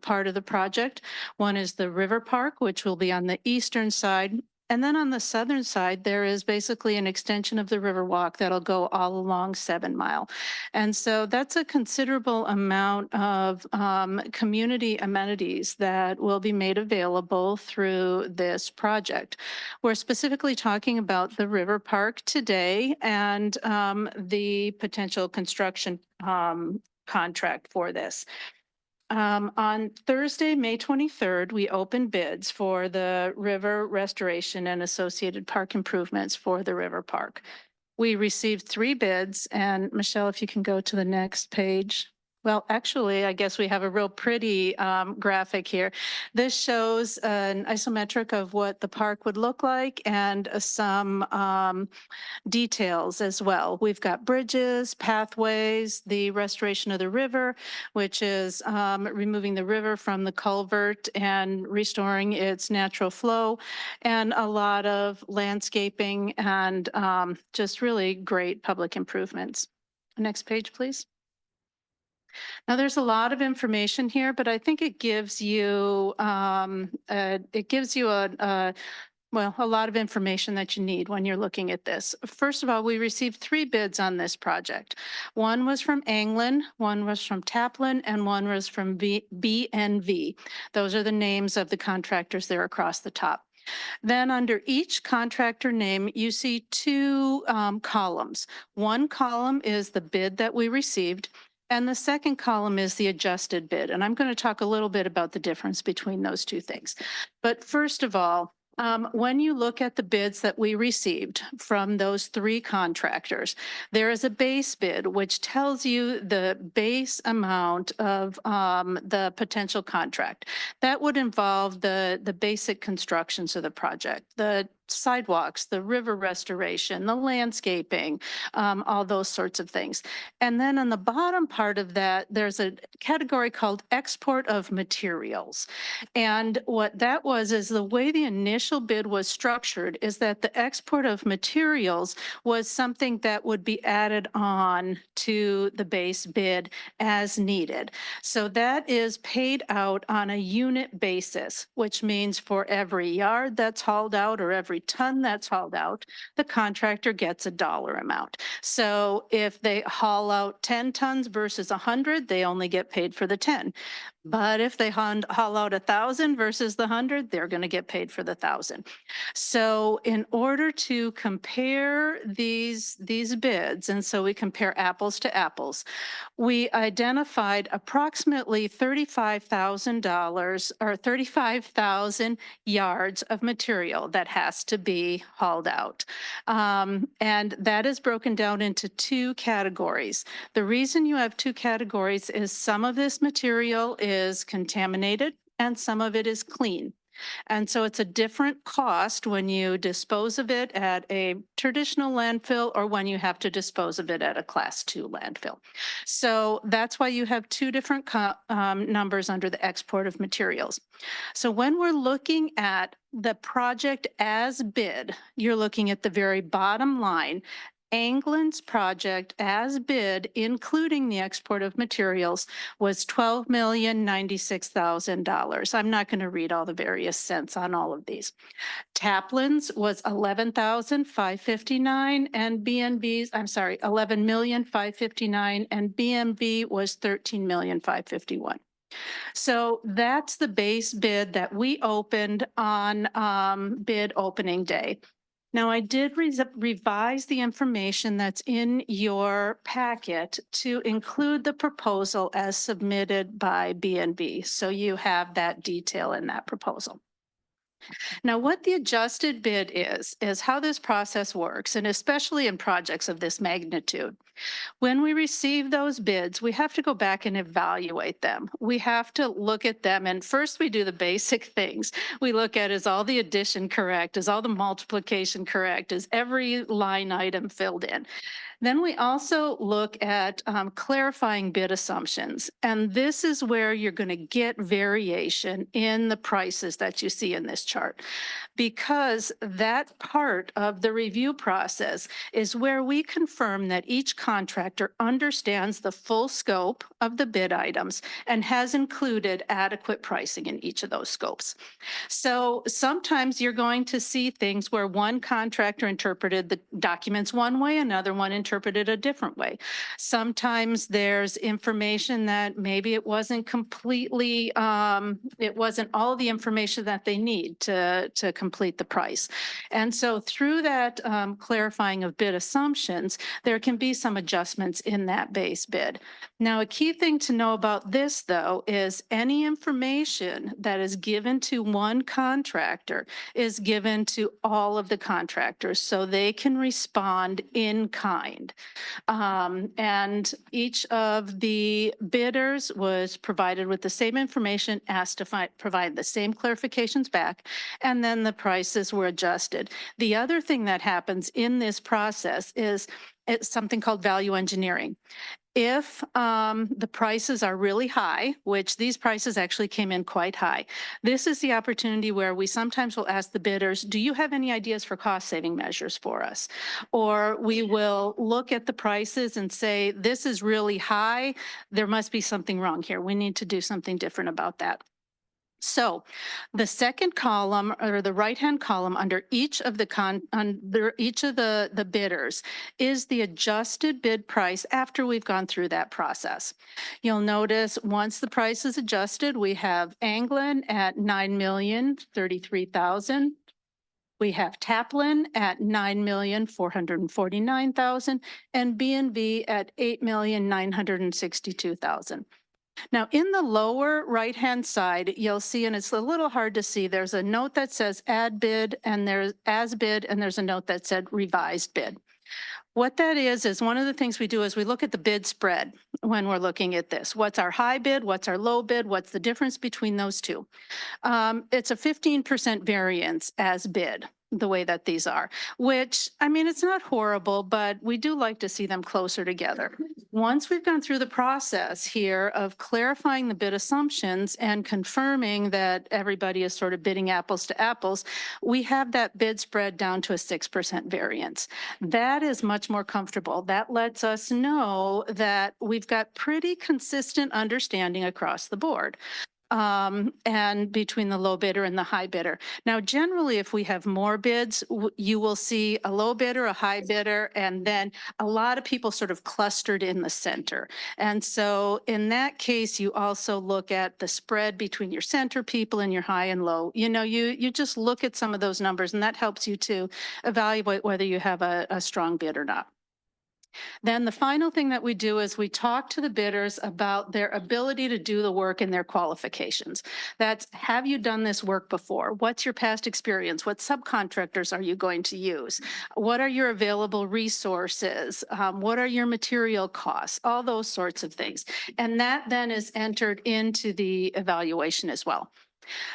part of the project. One is the River Park, which will be on the eastern side. And then on the southern side, there is basically an extension of the Riverwalk that'll go all along 7 Mile. And so that's a considerable amount of community amenities that will be made available through this project. We're specifically talking about the River Park today and the potential construction contract for this. On Thursday, May 23rd, we opened bids for the river restoration and associated park improvements for the River Park. We received 3 bids, and Michelle, if you can go to the next page. Well, actually, I guess we have a real pretty graphic here. This shows an isometric of what the park would look like and some details as well. We've got bridges, pathways, the restoration of the river, which is removing the river from the culvert and restoring its natural flow, and a lot of landscaping and just really great public improvements. Next page, please. Now, there's a lot of information here, but I think it gives you a lot of information that you need when you're looking at this. First of all, we received 3 bids on this project. One was from Anglin, one was from Taplin, and one was from BNV. Those are the names of the contractors there across the top. Then under each contractor name, you see 2 columns. One column is the bid that we received, and the second column is the adjusted bid. And I'm going to talk a little bit about the difference between those 2 things. But first of all, when you look at the bids that we received from those 3 contractors, there is a base bid which tells you the base amount of the potential contract. That would involve the basic constructions of the project, the sidewalks, the river restoration, the landscaping, all those sorts of things. And then on the bottom part of that, there's a category called export of materials. And what that was is the way the initial bid was structured is that the export of materials was something that would be added on to the base bid as needed. So that is paid out on a unit basis, which means for every yard that's hauled out or every ton that's hauled out, the contractor gets a dollar amount. So if they haul out 10 tons versus 100, they only get paid for the 10. But if they haul out 1,000 versus the 100, they're going to get paid for the 1,000. So in order to compare these bids, and so we compare apples to apples, we identified approximately $35,000 or 35,000 yards of material that has to be hauled out. And that is broken down into 2 categories. The reason you have 2 categories is some of this material is contaminated and some of it is clean. And so it's a different cost when you dispose of it at a traditional landfill or when you have to dispose of it at a Class 2 landfill. So that's why you have 2 different numbers under the export of materials. So when we're looking at the project as bid, you're looking at the very bottom line. Anglin's project as bid, including the export of materials, was $12,096,000. I'm not going to read all the various cents on all of these. Taplin's was $11,559 and $11,559 and BMV was $13,551. So that's the base bid that we opened on bid opening day. Now, I did revise the information that's in your packet to include the proposal as submitted by B&B. So you have that detail in that proposal. Now, what the adjusted bid is how this process works, and especially in projects of this magnitude. When we receive those bids, we have to go back and evaluate them. We have to look at them, and first we do the basic things. We look at, is all the addition correct? Is all the multiplication correct? Is every line item filled in? Then we also look at clarifying bid assumptions. And this is where you're going to get variation in the prices that you see in this chart. Because that part of the review process is where we confirm that each contractor understands the full scope of the bid items and has included adequate pricing in each of those scopes. So sometimes you're going to see things where one contractor interpreted the documents one way, another one interpreted a different way. Sometimes there's information that maybe it wasn't completely, it wasn't all the information that they need to complete the price. And so through that clarifying of bid assumptions, there can be some adjustments in that base bid. Now, a key thing to know about this, though, is any information that is given to one contractor is given to all of the contractors so they can respond in kind. And each of the bidders was provided with the same information, asked to provide the same clarifications back, and then the prices were adjusted. The other thing that happens in this process is it's something called value engineering. If the prices are really high, which these prices actually came in quite high, this is the opportunity where we sometimes will ask the bidders, do you have any ideas for cost saving measures for us? Or we will look at the prices and say, this is really high. There must be something wrong here. We need to do something different about that. So the second column or the right-hand column under each of the bidders is the adjusted bid price after we've gone through that process. You'll notice once the price is adjusted, we have Anglin at $9,033,000. We have Taplin at $9,449,000 and B&B at $8,962,000. Now, in the lower right-hand side, you'll see, and it's a little hard to see, there's a note that says add bid and there's as bid, and there's a note that said revised bid. What that is one of the things we do is we look at the bid spread when we're looking at this. What's our high bid? What's our low bid? What's the difference between those two? It's a 15% variance as bid, the way that these are, which, I mean, it's not horrible, but we do like to see them closer together. Once we've gone through the process here of clarifying the bid assumptions and confirming that everybody is sort of bidding apples to apples, we have that bid spread down to a 6% variance. That is much more comfortable. That lets us know that we've got pretty consistent understanding across the board. And between the low bidder and the high bidder. Now, generally, if we have more bids, you will see a low bidder, a high bidder, and then a lot of people sort of clustered in the center. And so in that case, you also look at the spread between your center people and your high and low. You know, you just look at some of those numbers, and that helps you to evaluate whether you have a strong bid or not. Then the final thing that we do is we talk to the bidders about their ability to do the work and their qualifications. That's, have you done this work before? What's your past experience? What subcontractors are you going to use? What are your available resources? What are your material costs? All those sorts of things. And that then is entered into the evaluation as well.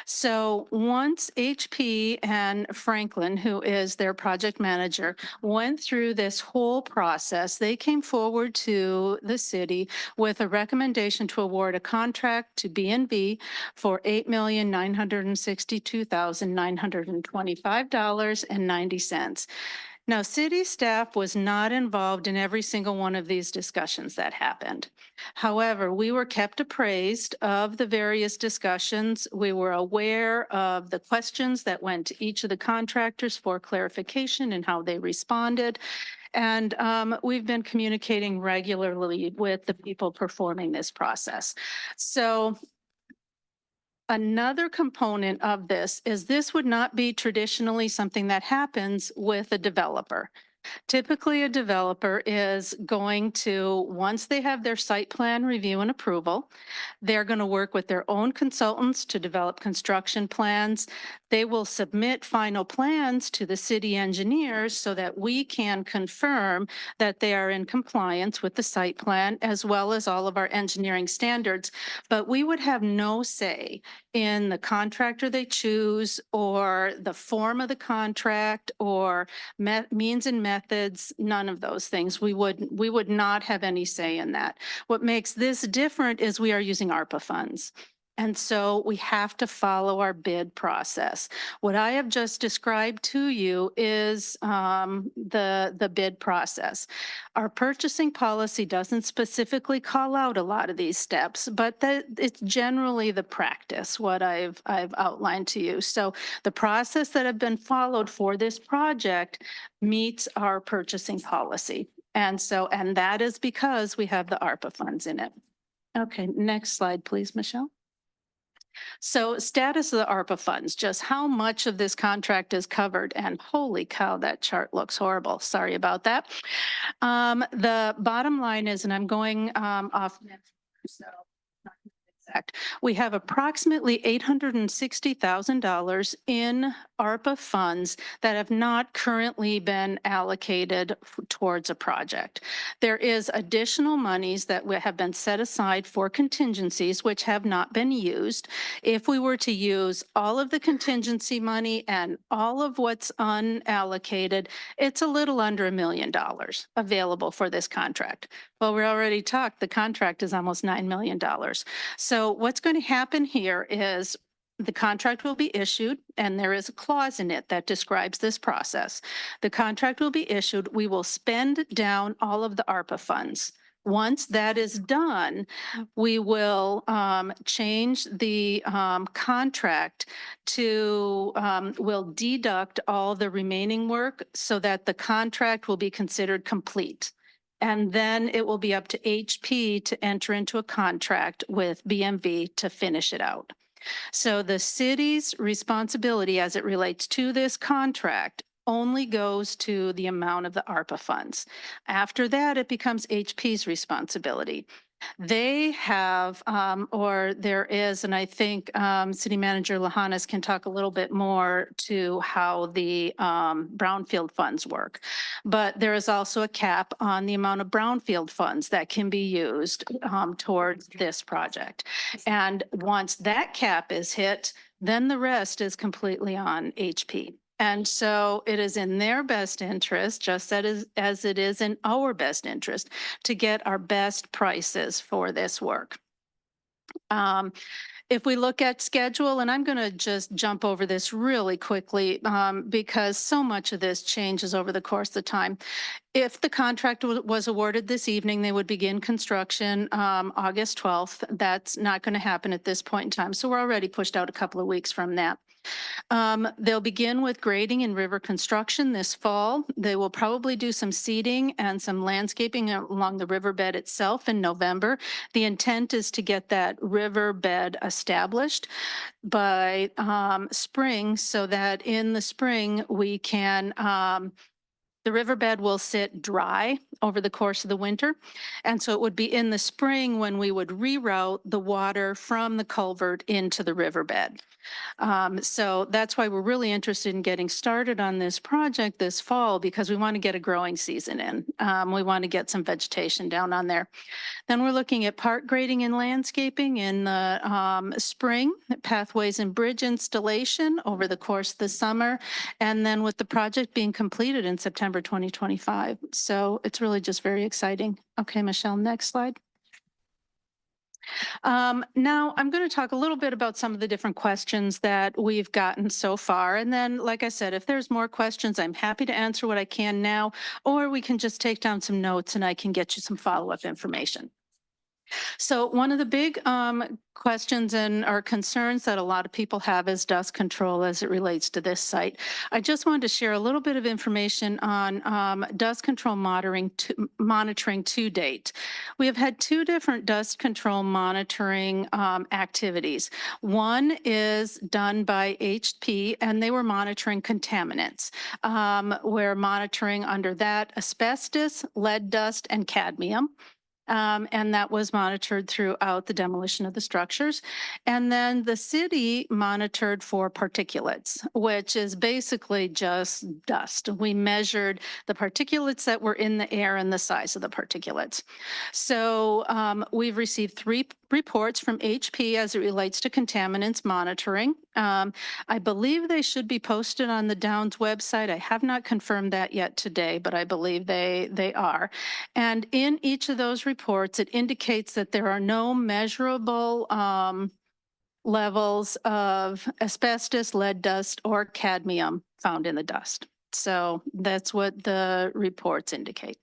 So once HP and Franklin, who is their project manager, went through this whole process, they came forward to the city with a recommendation to award a contract to B&B for $8,962,925.90. Now, city staff was not involved in every single one of these discussions that happened. However, we were kept appraised of the various discussions. We were aware of the questions that went to each of the contractors for clarification and how they responded. And we've been communicating regularly with the people performing this process. So Another component of this would not be traditionally something that happens with a developer. Typically, a developer is going to, once they have their site plan review and approval, they're going to work with their own consultants to develop construction plans. They will submit final plans to the city engineers so that we can confirm that they are in compliance with the site plan as well as all of our engineering standards. But we would have no say in the contractor they choose or the form of the contract or means and methods, none of those things. We would not have any say in that. What makes this different is we are using ARPA funds. And so we have to follow our bid process. What I have just described to you is the bid process. Our purchasing policy doesn't specifically call out a lot of these steps, but it's generally the practice, what I've outlined to you. So the process that have been followed for this project meets our purchasing policy. And that is because we have the ARPA funds in it. Okay, next slide, please, Michelle. So status of the ARPA funds, just how much of this contract is covered, and holy cow, that chart looks horrible. Sorry about that. The bottom line is, and I'm going off next, so not exact. We have approximately $860,000 in ARPA funds that have not currently been allocated towards a project. There is additional monies that have been set aside for contingencies which have not been used. If we were to use all of the contingency money and all of what's unallocated, it's a little under $1 million available for this contract. Well, we already talked, the contract is almost $9 million. So what's going to happen here is the contract will be issued, and there is a clause in it that describes this process. The contract will be issued. We will spend down all of the ARPA funds. Once that is done, we will change the contract to, we'll deduct all the remaining work so that the contract will be considered complete. And then it will be up to HP to enter into a contract with BMV to finish it out. So the city's responsibility as it relates to this contract only goes to the amount of the ARPA funds. After that, it becomes HP's responsibility. They have, or there is, and I think City Manager Lahanas can talk a little bit more to how the brownfield funds work. But there is also a cap on the amount of brownfield funds that can be used towards this project. And once that cap is hit, then the rest is completely on HP. And so it is in their best interest, just as it is in our best interest, to get our best prices for this work. If we look at schedule, and I'm going to just jump over this really quickly because so much of this changes over the course of time. If the contract was awarded this evening, they would begin construction August 12th. That's not going to happen at this point in time. So we're already pushed out a couple of weeks from that. They'll begin with grading and river construction this fall. They will probably do some seeding and some landscaping along the riverbed itself in November. The intent is to get that riverbed established by spring so that in the spring we can the riverbed will sit dry over the course of the winter. And so it would be in the spring when we would reroute the water from the culvert into the riverbed. So that's why we're really interested in getting started on this project this fall, because we want to get a growing season in. We want to get some vegetation down on there. Then we're looking at park grading and landscaping in the spring, pathways and bridge installation over the course of the summer, and then with the project being completed in September 2025. So it's really just very exciting. Okay, Michelle, next slide. Now I'm going to talk a little bit about some of the different questions that we've gotten so far. And then, like I said, if there's more questions, I'm happy to answer what I can now, or we can just take down some notes and I can get you some follow-up information. So one of the big questions and or concerns that a lot of people have is dust control as it relates to this site. I just wanted to share a little bit of information on dust control monitoring to date. We have had two different dust control monitoring activities. One is done by HP, and they were monitoring contaminants. We're monitoring under that asbestos, lead dust, and cadmium. And that was monitored throughout the demolition of the structures. And then the city monitored for particulates, which is basically just dust. We measured the particulates that were in the air and the size of the particulates. So we've received 3 reports from HP as it relates to contaminants monitoring. I believe they should be posted on the Downs website. I have not confirmed that yet today, but I believe they are. And in each of those reports, it indicates that there are no measurable levels of asbestos, lead dust, or cadmium found in the dust. So that's what the reports indicate.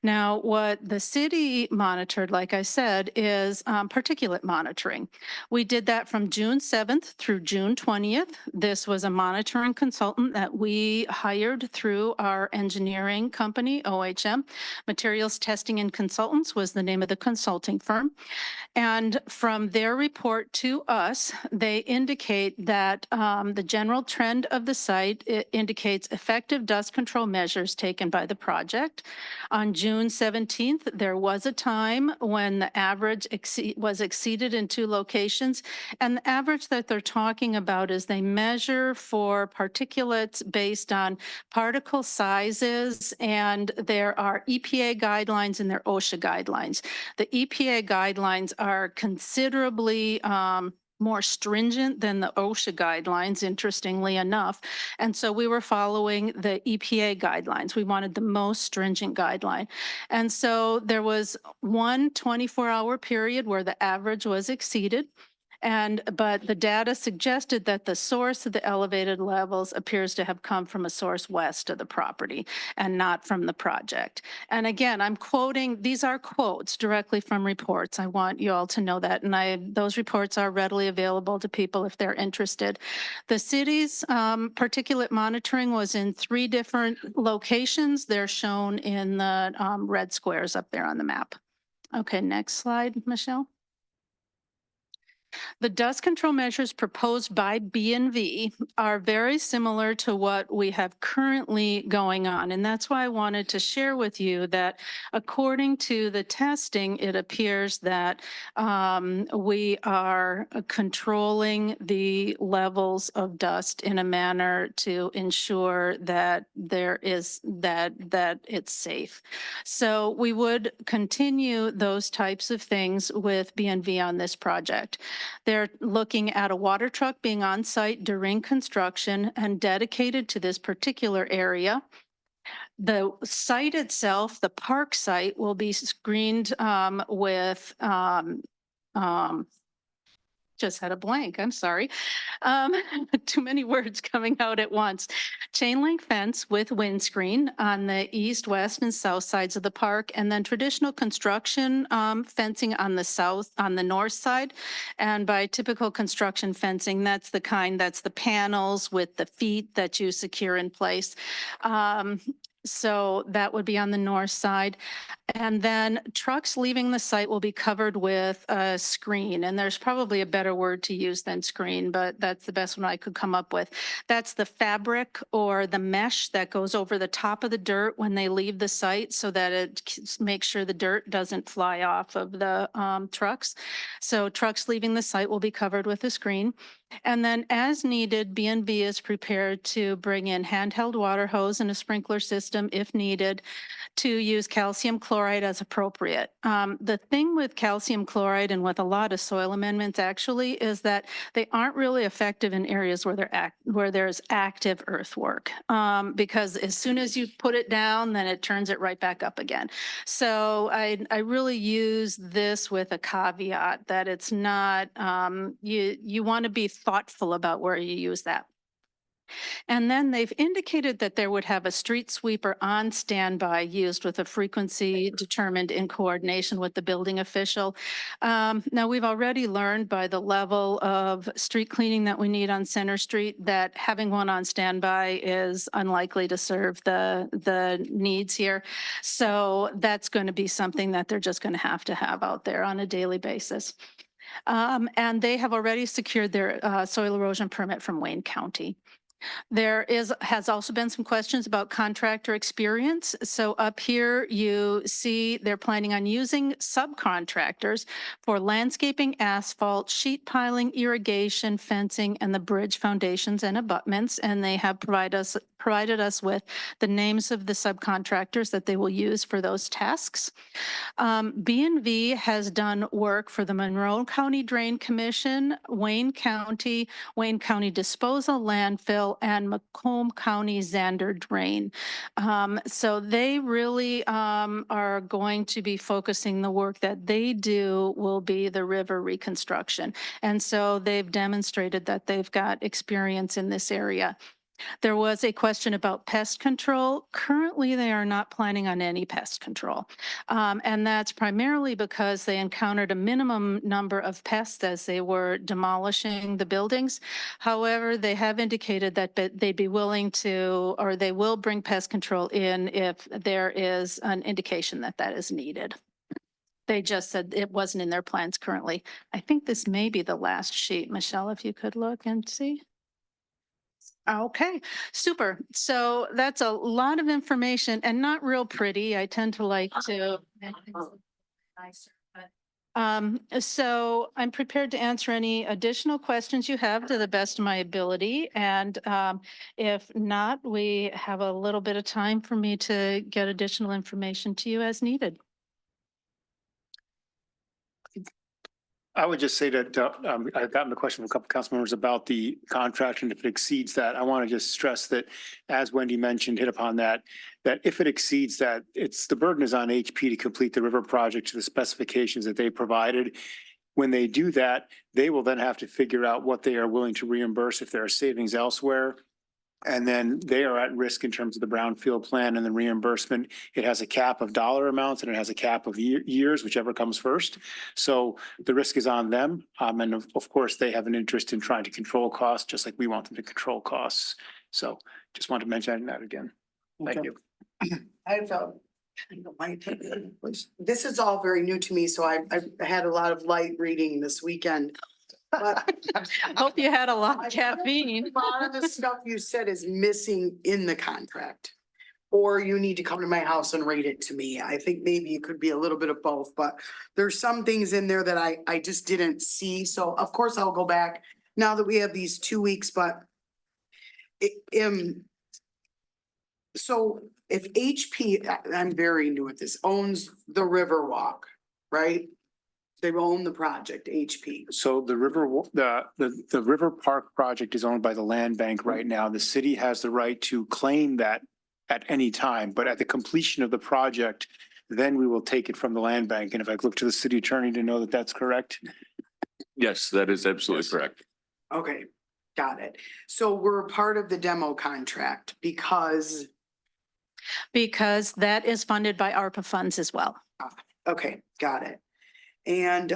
Now, what the city monitored, like I said, is particulate monitoring. We did that from June 7th through June 20th. This was a monitoring consultant that we hired through our engineering company, OHM. Materials Testing and Consultants was the name of the consulting firm. And from their report to us, they indicate that the general trend of the site indicates effective dust control measures taken by the project. On June 17th, there was a time when the average was exceeded in 2 locations. And the average that they're talking about is they measure for particulates based on particle sizes, and there are EPA guidelines and there are OSHA guidelines. The EPA guidelines are considerably more stringent than the OSHA guidelines, interestingly enough. And so we were following the EPA guidelines. We wanted the most stringent guideline. And so there was one 24-hour period where the average was exceeded. But the data suggested that the source of the elevated levels appears to have come from a source west of the property and not from the project. And again, I'm quoting, these are quotes directly from reports. I want you all to know that. And those reports are readily available to people if they're interested. The city's particulate monitoring was in 3 different locations. They're shown in the red squares up there on the map. Okay, next slide, Michelle. The dust control measures proposed by B&V are very similar to what we have currently going on. And that's why I wanted to share with you that according to the testing, it appears that we are controlling the levels of dust in a manner to ensure that that it's safe. So we would continue those types of things with B&V on this project. They're looking at a water truck being on site during construction and dedicated to this particular area. The site itself, the park site, will be screened with just had a blank, I'm sorry. Too many words coming out at once. Chain link fence with windscreen on the east, west, and south sides of the park, and then traditional construction fencing on the north side. And by typical construction fencing, that's the kind, that's the panels with the feet that you secure in place. So that would be on the north side. And then trucks leaving the site will be covered with a screen. And there's probably a better word to use than screen, but that's the best one I could come up with. That's the fabric or the mesh that goes over the top of the dirt when they leave the site so that it makes sure the dirt doesn't fly off of the trucks. So trucks leaving the site will be covered with a screen. And then as needed, B&B is prepared to bring in handheld water hose and a sprinkler system if needed to use calcium chloride as appropriate. The thing with calcium chloride and with a lot of soil amendments actually is that they aren't really effective in areas where there's active earthwork because as soon as you put it down, then it turns it right back up again. So I really use this with a caveat that it's not, you want to be thoughtful about where you use that. And then they've indicated that they would have a street sweeper on standby used with a frequency determined in coordination with the building official. Now, we've already learned by the level of street cleaning that we need on Center Street that having one on standby is unlikely to serve the needs here. So that's going to be something that they're just going to have out there on a daily basis. And they have already secured their soil erosion permit from Wayne County. Has also been some questions about contractor experience. So up here, you see they're planning on using subcontractors for landscaping, asphalt, sheet piling, irrigation, fencing, and the bridge foundations and abutments. And they have provided us with the names of the subcontractors that they will use for those tasks. B&V has done work for the Monroe County Drain Commission, Wayne County Disposal Landfill, and Macomb County Zander Drain. So they really are going to be focusing the work that they do will be the river reconstruction. And so they've demonstrated that they've got experience in this area. There was a question about pest control. Currently, they are not planning on any pest control. And that's primarily because they encountered a minimum number of pests as they were demolishing the buildings. However, they have indicated that they'd be willing to, or they will bring pest control in if there is an indication that that is needed. They just said it wasn't in their plans currently. I think this may be the last sheet. Michelle, if you could look and see. Okay, super. So that's a lot of information and not real pretty. I tend to like to. So I'm prepared to answer any additional questions you have to the best of my ability. And if not, we have a little bit of time for me to get additional information to you as needed. I would just say that I've gotten a question from a couple of council members about the contract, and if it exceeds that, I want to just stress that, as Wendy mentioned, hit upon that if it exceeds that, the burden is on HP to complete the river project to the specifications that they provided. When they do that, they will then have to figure out what they are willing to reimburse if there are savings elsewhere. And then they are at risk in terms of the brownfield plan and the reimbursement. It has a cap of dollar amounts and it has a cap of years, whichever comes first. So the risk is on them. And of course, they have an interest in trying to control costs, just like we want them to control costs. So just want to mention that again. Thank you. I've, this is all very new to me, so I've had a lot of light reading this weekend. But Hope you had a lot of caffeine. a lot of the stuff you said is missing in the contract. Or you need to come to my house and read it to me. I think maybe it could be a little bit of both, but there's some things in there that I just didn't see. So of course I'll go back now that we have these 2 weeks, but so if HP, I'm very new at this, owns the Riverwalk, right? They own the project, HP. So the River Park project is owned by the land bank right now. The city has the right to claim that at any time, but at the completion of the project, then we will take it from the land bank. And if I look to the city attorney to know that that's correct. Yes, that is absolutely correct. Okay, got it. So we're part of the demo contract because, That is funded by ARPA funds as well. okay, got it. And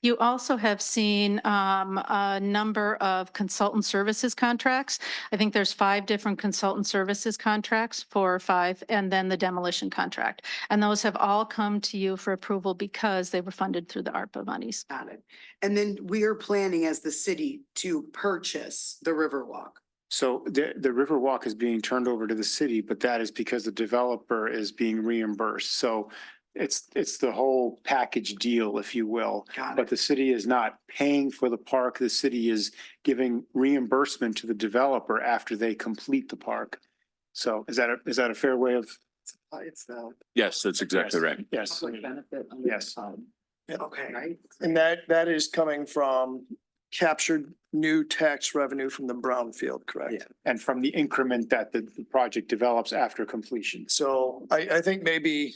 You also have seen a number of consultant services contracts. I think there's 5 different consultant services contracts, 4 or 5, and then the demolition contract. And those have all come to you for approval because they were funded through the ARPA monies. got it. And then we are planning as the city to purchase the Riverwalk. So the Riverwalk is being turned over to the city, but that is because the developer is being reimbursed. So it's the whole package deal, if you will. Got But it. the city is not paying for the park. The city is giving reimbursement to the developer after they complete the park. So is that a fair way of? It's the Yes, that's exactly right. Yes, Public benefit. yes. okay, right? And that is coming from captured new tax revenue from the brownfield, correct? And from the increment that the project develops after completion. So I think maybe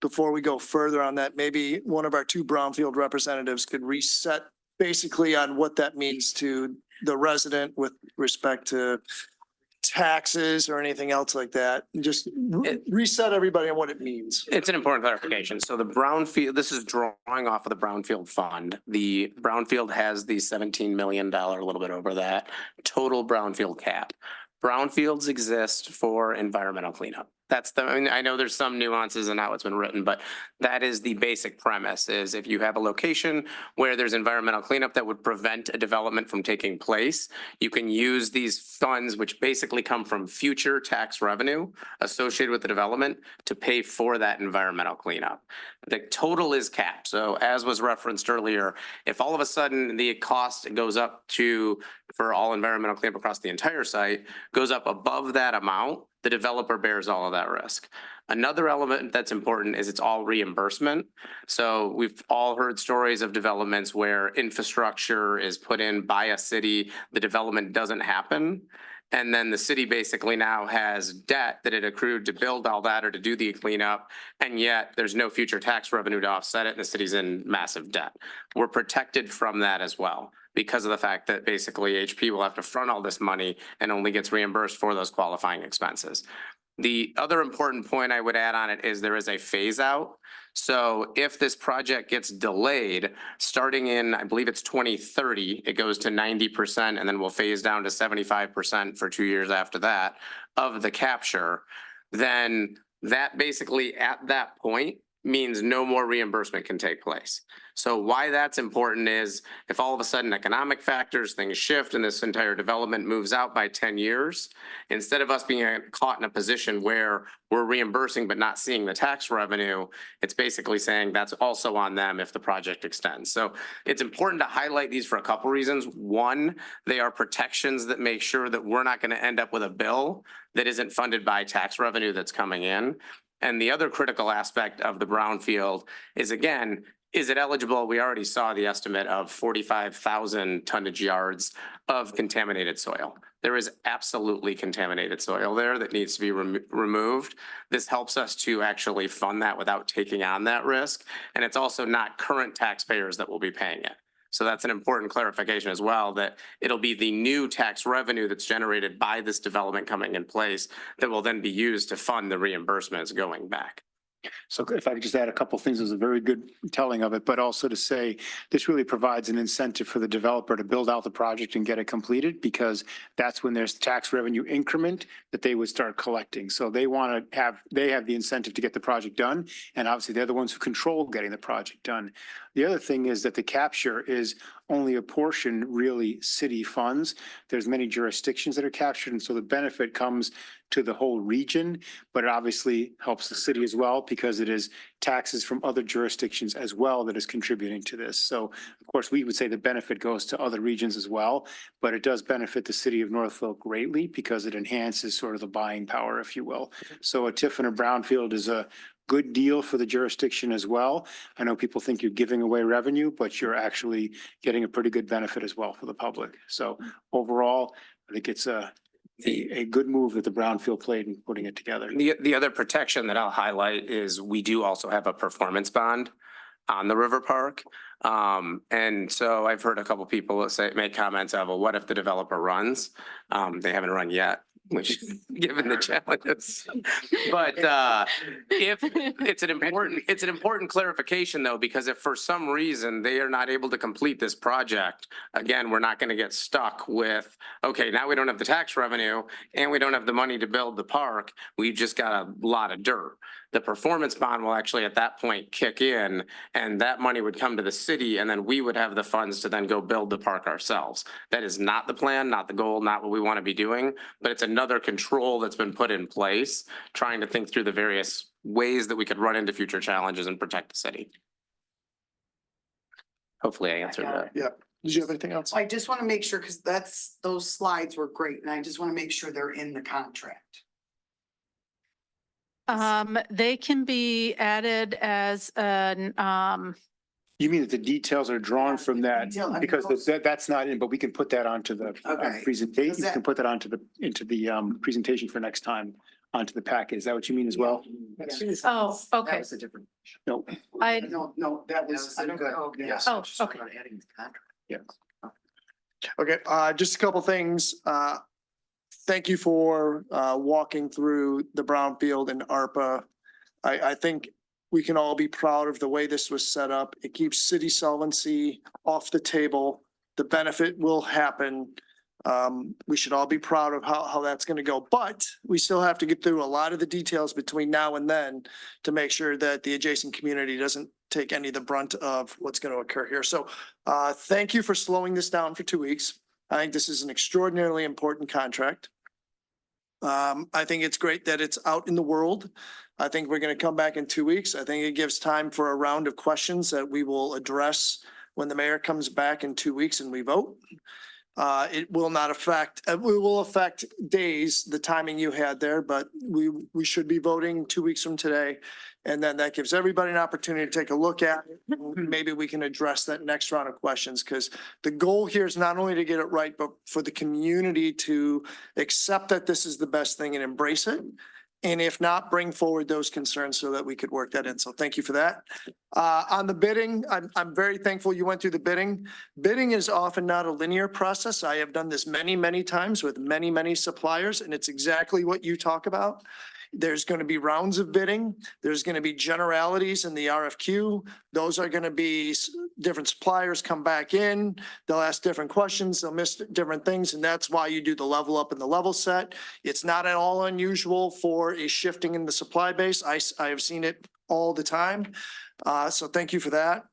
before we go further on that, maybe one of our 2 brownfield representatives could reset basically on what that means to the resident with respect to taxes or anything else like that? Just reset everybody on what it means. It's an important clarification. So the brownfield, this is drawing off of the brownfield fund. The brownfield has the $17 million, a little bit over that, total brownfield cap. Brownfields exist for environmental cleanup. That's the, I mean, I know there's some nuances in how it's been written, but that is the basic premise is if you have a location where there's environmental cleanup that would prevent a development from taking place, you can use these funds, which basically come from future tax revenue associated with the development to pay for that environmental cleanup. The total is capped. So as was referenced earlier, if all of a sudden the cost goes up to, for all environmental cleanup across the entire site, goes up above that amount, the developer bears all of that risk. Another element that's important is it's all reimbursement. So we've all heard stories of developments where infrastructure is put in by a city, the development doesn't happen. And then the city basically now has debt that it accrued to build all that or to do the cleanup. And yet there's no future tax revenue to offset it and the city's in massive debt. We're protected from that as well, because of the fact that basically HP will have to front all this money and only gets reimbursed for those qualifying expenses. The other important point I would add on it is there is a phase out. So if this project gets delayed, starting in, I believe it's 2030, it goes to 90% and then we'll phase down to 75% for 2 years after that of the capture, then that basically at that point means no more reimbursement can take place. So why that's important is if all of a sudden economic factors, things shift and this entire development moves out by 10 years, instead of us being caught in a position where we're reimbursing but not seeing the tax revenue, it's basically saying that's also on them if the project extends. So it's important to highlight these for a couple reasons. One, they are protections that make sure that we're not going to end up with a bill that isn't funded by tax revenue that's coming in. And the other critical aspect of the brownfield is, again, is it eligible? We already saw the estimate of 45,000 tonnage yards of contaminated soil. There is absolutely contaminated soil there that needs to be removed. This helps us to actually fund that without taking on that risk. And it's also not current taxpayers that will be paying it. So that's an important clarification as well, that it'll be the new tax revenue that's generated by this development coming in place that will then be used to fund the reimbursements going back. So if I could just add a couple of things, it was a very good telling of it, but also to say this really provides an incentive for the developer to build out the project and get it completed, because that's when there's tax revenue increment that they would start collecting. So they want to have, they have the incentive to get the project done. And obviously they're the ones who control getting the project done. The other thing is that the capture is only a portion really city funds. There's many jurisdictions that are captured. And so the benefit comes to the whole region, but it obviously helps the city as well because it is taxes from other jurisdictions as well that is contributing to this. So of course, we would say the benefit goes to other regions as well, but it does benefit the city of Northville greatly because it enhances sort of the buying power, if you will. So a TIF and a brownfield is a good deal for the jurisdiction as well. I know people think you're giving away revenue, but you're actually getting a pretty good benefit as well for the public. So overall, I think it's a good move that the brownfield played in putting it together. The other protection that I'll highlight is we do also have a performance bond on the river park. And so I've heard a couple people make comments of, well, what if the developer runs? They haven't run yet, which given the challenges. But if it's an important clarification though, because if for some reason they are not able to complete this project, again, we're not going to get stuck with, okay, now we don't have the tax revenue and we don't have the money to build the park. We've just got a lot of dirt. The performance bond will actually at that point kick in and that money would come to the city and then we would have the funds to then go build the park ourselves. That is not the plan, not the goal, not what we want to be doing, but it's another control that's been put in place, trying to think through the various ways that we could run into future challenges and protect the city. Hopefully I answered that. Yeah. Did you have anything else? I just want to make sure, because those slides were great, and I just want to make sure they're in the contract. They can be added as an, You mean that the details are drawn from that? Detail, I Because suppose. that's not in, but we can put that onto the Okay. presentation. Is You that- can put that onto into the presentation for next time, onto the packet. Is that what you mean as well? oh, okay. a different. No. I, No, that was, I don't good. know. Yes. oh, okay. Yeah. Okay, just a couple things. Thank you for walking through the brownfield and ARPA. I think we can all be proud of the way this was set up. It keeps city solvency off the table. The benefit will happen. We should all be proud of how that's gonna go, but we still have to get through a lot of the details between now and then to make sure that the adjacent community doesn't take any of the brunt of what's gonna occur here. So thank you for slowing this down for 2 weeks. I think this is an extraordinarily important contract. I think it's great that it's out in the world. I think we're gonna come back in 2 weeks. I think it gives time for a round of questions that we will address when the mayor comes back in 2 weeks and we vote. It will not affect, it will affect days, the timing you had there, but we should be voting 2 weeks from today. And then that gives everybody an opportunity to take a look at it. Maybe we can address that next round of questions, because the goal here is not only to get it right, but for the community to accept that this is the best thing and embrace it. And if not, bring forward those concerns so that we could work that in. So thank you for that. On the bidding, I'm very thankful you went through the bidding. Bidding is often not a linear process. I have done this many, many times with many, many suppliers, and it's exactly what you talk about. There's going to be rounds of bidding. There's going to be generalities in the RFQ. Those are going to be different suppliers come back in. They'll ask different questions. They'll miss different things. And that's why you do the level up and the level set. It's not at all unusual for a shifting in the supply base. I have seen it all the time. So thank you for that.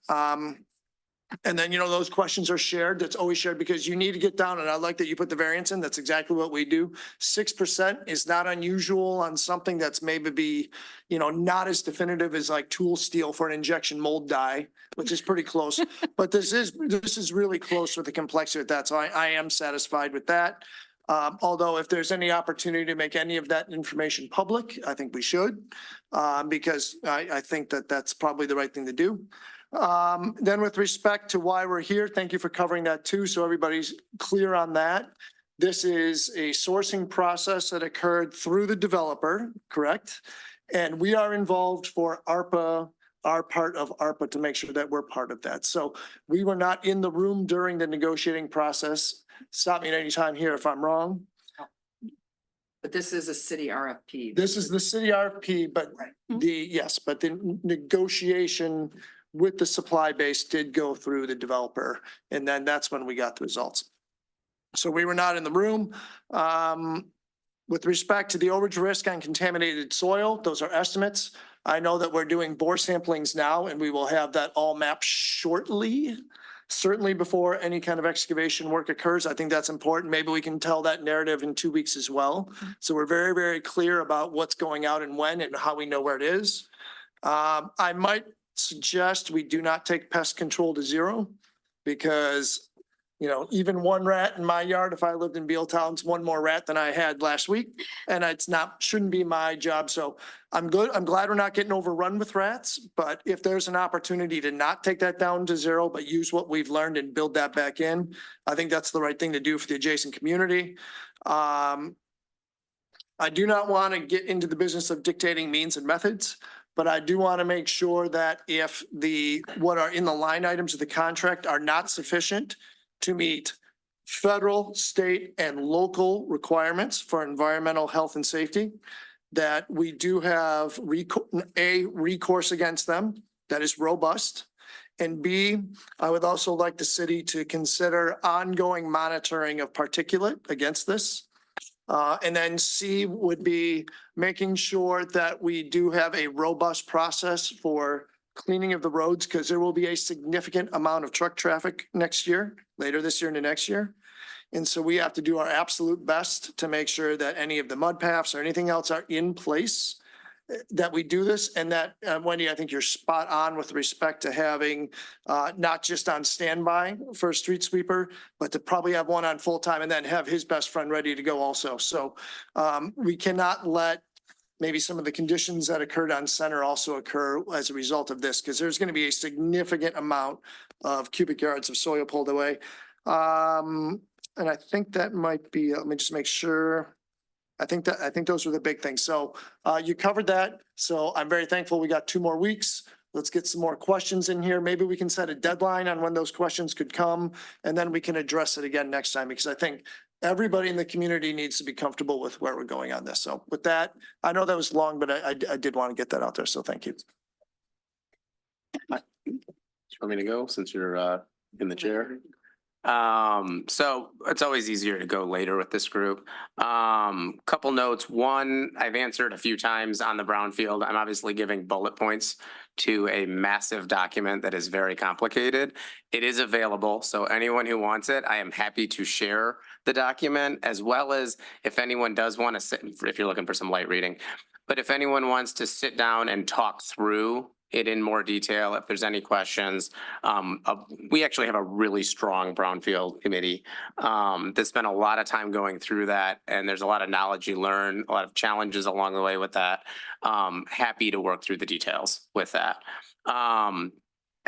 And then, those questions are shared. That's always shared because you need to get down, and I like that you put the variance in. That's exactly what we do. 6% is not unusual on something that's maybe not as definitive as like tool steel for an injection mold die, which is pretty close. But this is really close with the complexity of that. So I am satisfied with that. Although if there's any opportunity to make any of that information public, I think we should, because I think that that's probably the right thing to do. Then with respect to why we're here, thank you for covering that too. So everybody's clear on that. This is a sourcing process that occurred through the developer, correct? And we are involved for ARPA, our part of ARPA, to make sure that we're part of that. So we were not in the room during the negotiating process. Stop me at any time here if I'm wrong. But this is a city RFP. This is the city RFP, but the negotiation with the supply base did go through the developer, and then that's when we got the results. So we were not in the room. With respect to the overage risk on contaminated soil, those are estimates. I know that we're doing bore samplings now, and we will have that all mapped shortly, certainly before any kind of excavation work occurs. I think that's important. Maybe we can tell that narrative in 2 weeks as well. So we're very, very clear about what's going out and when and how we know where it is. I might suggest we do not take pest control to zero, because even one rat in my yard, if I lived in Bealtown, it's one more rat than I had last week, and shouldn't be my job. So I'm glad we're not getting overrun with rats, but if there's an opportunity to not take that down to zero, but use what we've learned and build that back in, I think that's the right thing to do for the adjacent community. I do not want to get into the business of dictating means and methods, but I do want to make sure that if what are in the line items of the contract are not sufficient to meet federal, state, and local requirements for environmental health and safety, that we do have recourse against them that is robust. And B, I would also like the city to consider ongoing monitoring of particulate against this. And then C would be making sure that we do have a robust process for cleaning of the roads, because there will be a significant amount of truck traffic later this year into next year. And so we have to do our absolute best to make sure that any of the mud paths or anything else are in place, that we do this. And that, Wendy, I think you're spot on with respect to having not just on standby for a street sweeper, but to probably have one on full time and then have his best friend ready to go also. So we cannot let maybe some of the conditions that occurred on Center also occur as a result of this, because there's going to be a significant amount of cubic yards of soil pulled away. And I think that might be, let me just make sure. I think those were the big things. So you covered that. So I'm very thankful we got 2 more weeks. Let's get some more questions in here. Maybe we can set a deadline on when those questions could come, and then we can address it again next time, because I think everybody in the community needs to be comfortable with where we're going on this. So with that, I know that was long, but I did want to get that out there, so thank you. Do you want me to go since you're in the chair? So it's always easier to go later with this group. Couple notes. One, I've answered a few times on the brownfield. I'm obviously giving bullet points to a massive document that is very complicated. It is available, so anyone who wants it, I am happy to share the document, as well as if anyone does want to sit, if you're looking for some light reading. But if anyone wants to sit down and talk through it in more detail, if there's any questions, we actually have a really strong brownfield committee that spent a lot of time going through that, and there's a lot of knowledge you learn, a lot of challenges along the way with that. Happy to work through the details with that.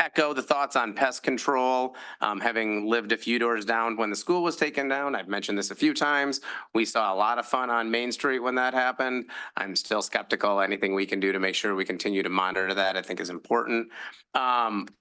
Echo the thoughts on pest control. Having lived a few doors down when the school was taken down, I've mentioned this a few times. We saw a lot of fun on Main Street when that happened. I'm still skeptical. Anything we can do to make sure we continue to monitor that, I think is important.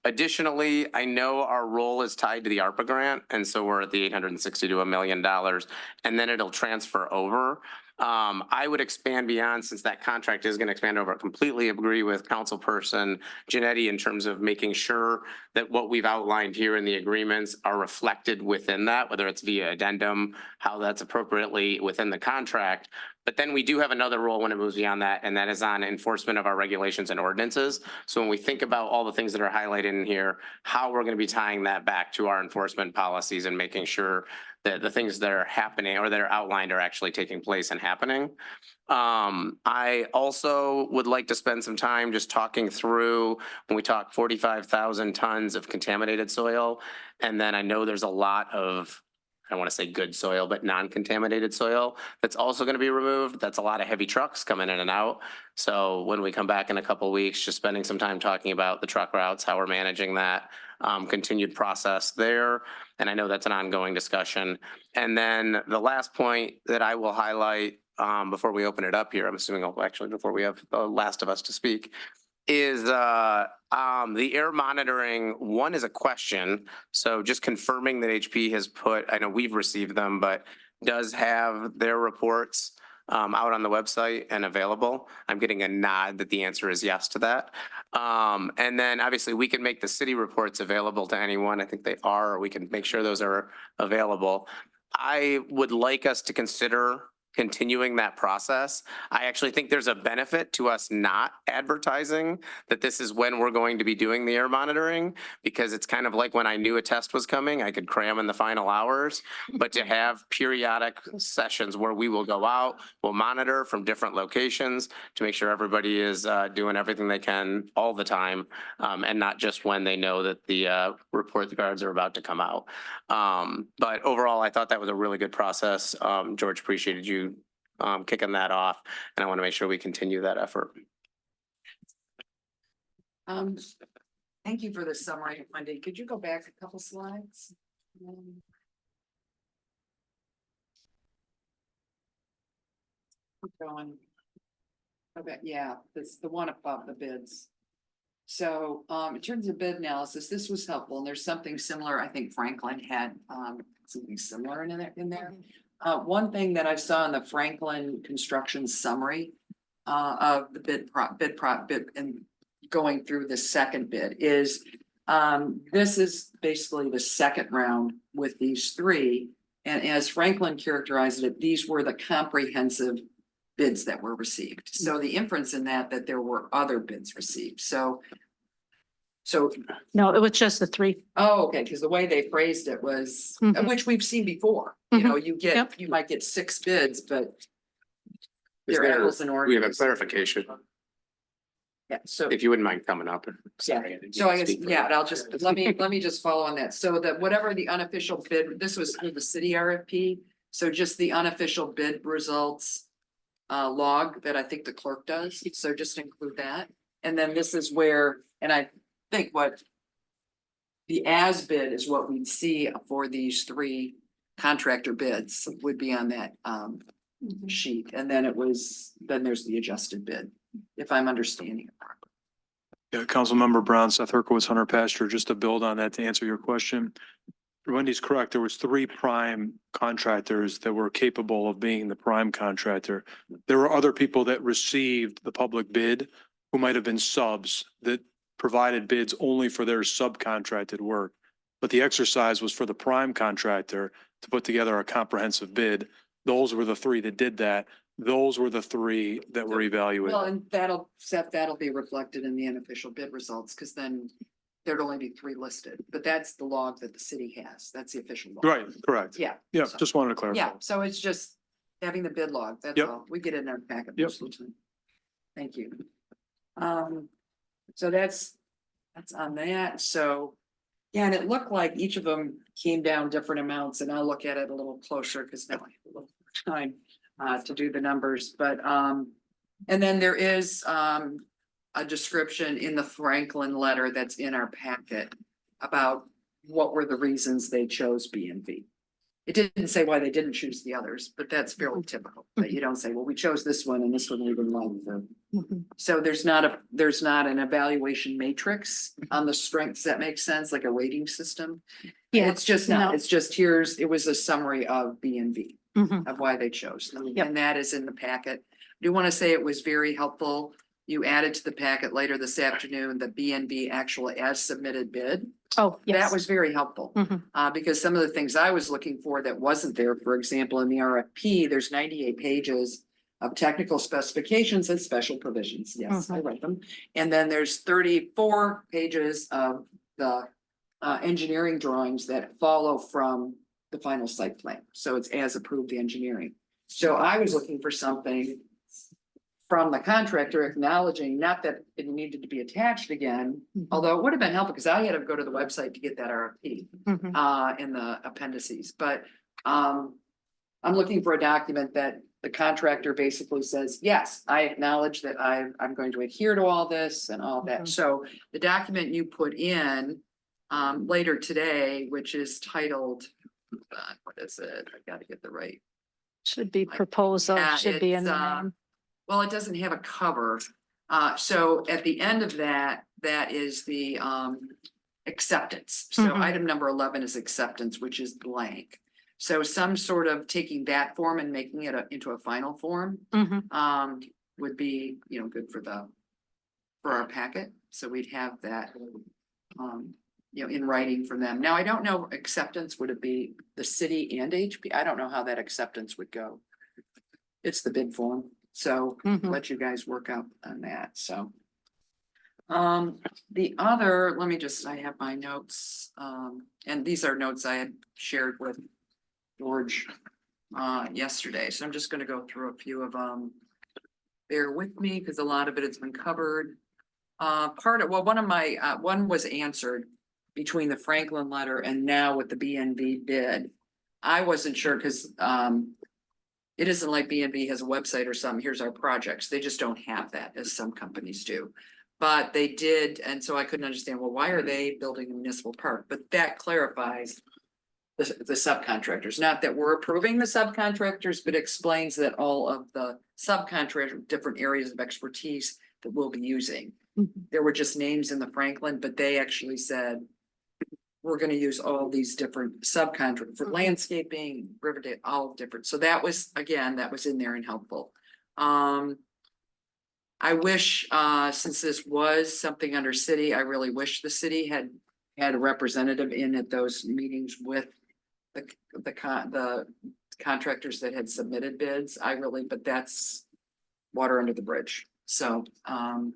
Additionally, I know our role is tied to the ARPA grant, and so we're at the 860 to $1 million, and then it'll transfer over. I would expand beyond, since that contract is going to expand over. I completely agree with Councilperson Janetti in terms of making sure that what we've outlined here in the agreements are reflected within that, whether it's via addendum, how that's appropriately within the contract. But then we do have another role when it moves beyond that, and that is on enforcement of our regulations and ordinances. So when we think about all the things that are highlighted in here, how we're going to be tying that back to our enforcement policies and making sure that the things that are happening or that are outlined are actually taking place and happening. I also would like to spend some time just talking through when we talk 45,000 tons of contaminated soil. And then I know there's a lot of, I don't want to say good soil, but non-contaminated soil that's also going to be removed. That's a lot of heavy trucks coming in and out. So when we come back in a couple of weeks, just spending some time talking about the truck routes, how we're managing that, continued process there. And I know that's an ongoing discussion. And then the last point that I will highlight before we open it up here, I'm assuming actually before we have the last of us to speak, is the air monitoring. One is a question. So just confirming that HP has put, I know we've received them, but does have their reports out on the website and available. I'm getting a nod that the answer is yes to that. And then obviously we can make the city reports available to anyone. I think they are, or we can make sure those are available. I would like us to consider continuing that process. I actually think there's a benefit to us not advertising that this is when we're going to be doing the air monitoring, because it's kind of like when I knew a test was coming, I could cram in the final hours, but to have periodic sessions where we will go out, we'll monitor from different locations to make sure everybody is doing everything they can all the time, and not just when they know that the report cards are about to come out. But overall, I thought that was a really good process. George, appreciated you kicking that off, and I want to make sure we continue that effort. Thank you for the summary, Wendy. Could you go back a couple slides? Keep going. Okay, yeah, that's the one above the bids. So, in terms of bid analysis, this was helpful, and there's something similar, I think Franklin had, something similar in there. One thing that I saw in the Franklin construction summary, of the bid and going through the second bid is, this is basically the second round with these three. And as Franklin characterized it, these were the comprehensive bids that were received. So the inference in that there were other bids received. So. No, it was just the three. Oh, okay, because the way they phrased it was, Mhm. which we've seen before, you know, Yep. you might get 6 bids, but. Is They're there- apples and We have a oranges. clarification, Yeah, so. if you wouldn't mind coming up. Sorry, Yeah, didn't so I mean to guess, speak for yeah, you. I'll just, let me just follow on that. So that whatever the unofficial bid, this was through the city RFP. So just the unofficial bid results log that I think the clerk does. So just include that. And then this is where, and I think what the as bid is what we'd see for these 3 contractor bids would be on that sheet. And then then there's the adjusted bid, if I'm understanding it properly. Yeah, Councilmember Brown, Seth Herkowitz, Hunter Pasture, just to build on that to answer your question. Wendy's correct. There was 3 prime contractors that were capable of being the prime contractor. There were other people that received the public bid who might have been subs that provided bids only for their subcontracted work. But the exercise was for the prime contractor to put together a comprehensive bid. Those were the 3 that did that. Those were the 3 that were Well, evaluated. and that'll be reflected in the unofficial bid results, because then there'd only be 3 listed, but that's the log that the city has. That's the official log. Right, correct. Yeah. Yeah, so- just wanted to clarify. Yeah, so it's just having the bid log, that's Yep. all. We get it in our packet Yep. most of the time. Thank you. So that's on that, so. Yeah, and it looked like each of them came down different amounts, and I'll look at it a little closer, because now I have a little more time to do the numbers, but and then there is a description in the Franklin letter that's in our packet about what were the reasons they chose B and V. It didn't say why they didn't choose the others, but that's fairly typical, that you don't say, well, we chose this one and this one we didn't like. So there's not an evaluation matrix on the strengths, that makes sense, like a rating system. Yeah. It's just no. not, it's just it was a summary of B and V Mhm. of why they chose them, Yep. and that is in the packet. I do want to say it was very helpful. You added to the packet later this afternoon, the B and B actual as submitted bid. Oh, yes. That was very helpful, Mhm. because some of the things I was looking for that wasn't there, for example, in the RFP, there's 98 pages of technical specifications and special provisions. Yes, I read them. And then there's 34 pages of the engineering drawings that follow from the final site plan. So it's as approved engineering. So I was looking for something from the contractor acknowledging, not that it needed to be attached again, although it would have been helpful, because I had to go to the website to get that RFP Mhm. in the appendices, but I'm looking for a document that the contractor basically says, yes, I acknowledge that I'm going to adhere to all this and all that. Mhm. So the document you put in later today, which is titled, what is it? I gotta get the right. Should be proposal, Yeah, should be in it's, the name. Well, it doesn't have a cover. So at the end of that, that is the acceptance. So Mhm. item number 11 is acceptance, which is blank. So some sort of taking that form and making it into a final form Mhm. would be, good for our packet. So we'd have that in writing from them. Now, I don't know, acceptance, would it be the city and HP? I don't know how that acceptance would go. It's the bid form, so Mhm. let you guys work out on that, so. The other, I have my notes, and these are notes I had shared with George yesterday, so I'm just gonna go through a few of them. Bear with me, because a lot of it has been covered. One was answered between the Franklin letter and now with the BNB bid. I wasn't sure, because it isn't like BNB has a website or something, here's our projects, they just don't have that, as some companies do. But they did, and so I couldn't understand, well, why are they building a municipal park? But that clarifies the subcontractors, not that we're approving the subcontractors, but explains that all of the subcontractor, different areas of expertise that we'll be using. Mhm. There were just names in the Franklin, but they actually said, we're gonna use all these different subcontractors for Mhm. landscaping, Riverdale, all different. So that was, again, that was in there and helpful. I wish, since this was something under city, I really wish the city had a representative in at those meetings with the contractors that had submitted bids. But that's water under the bridge. So, in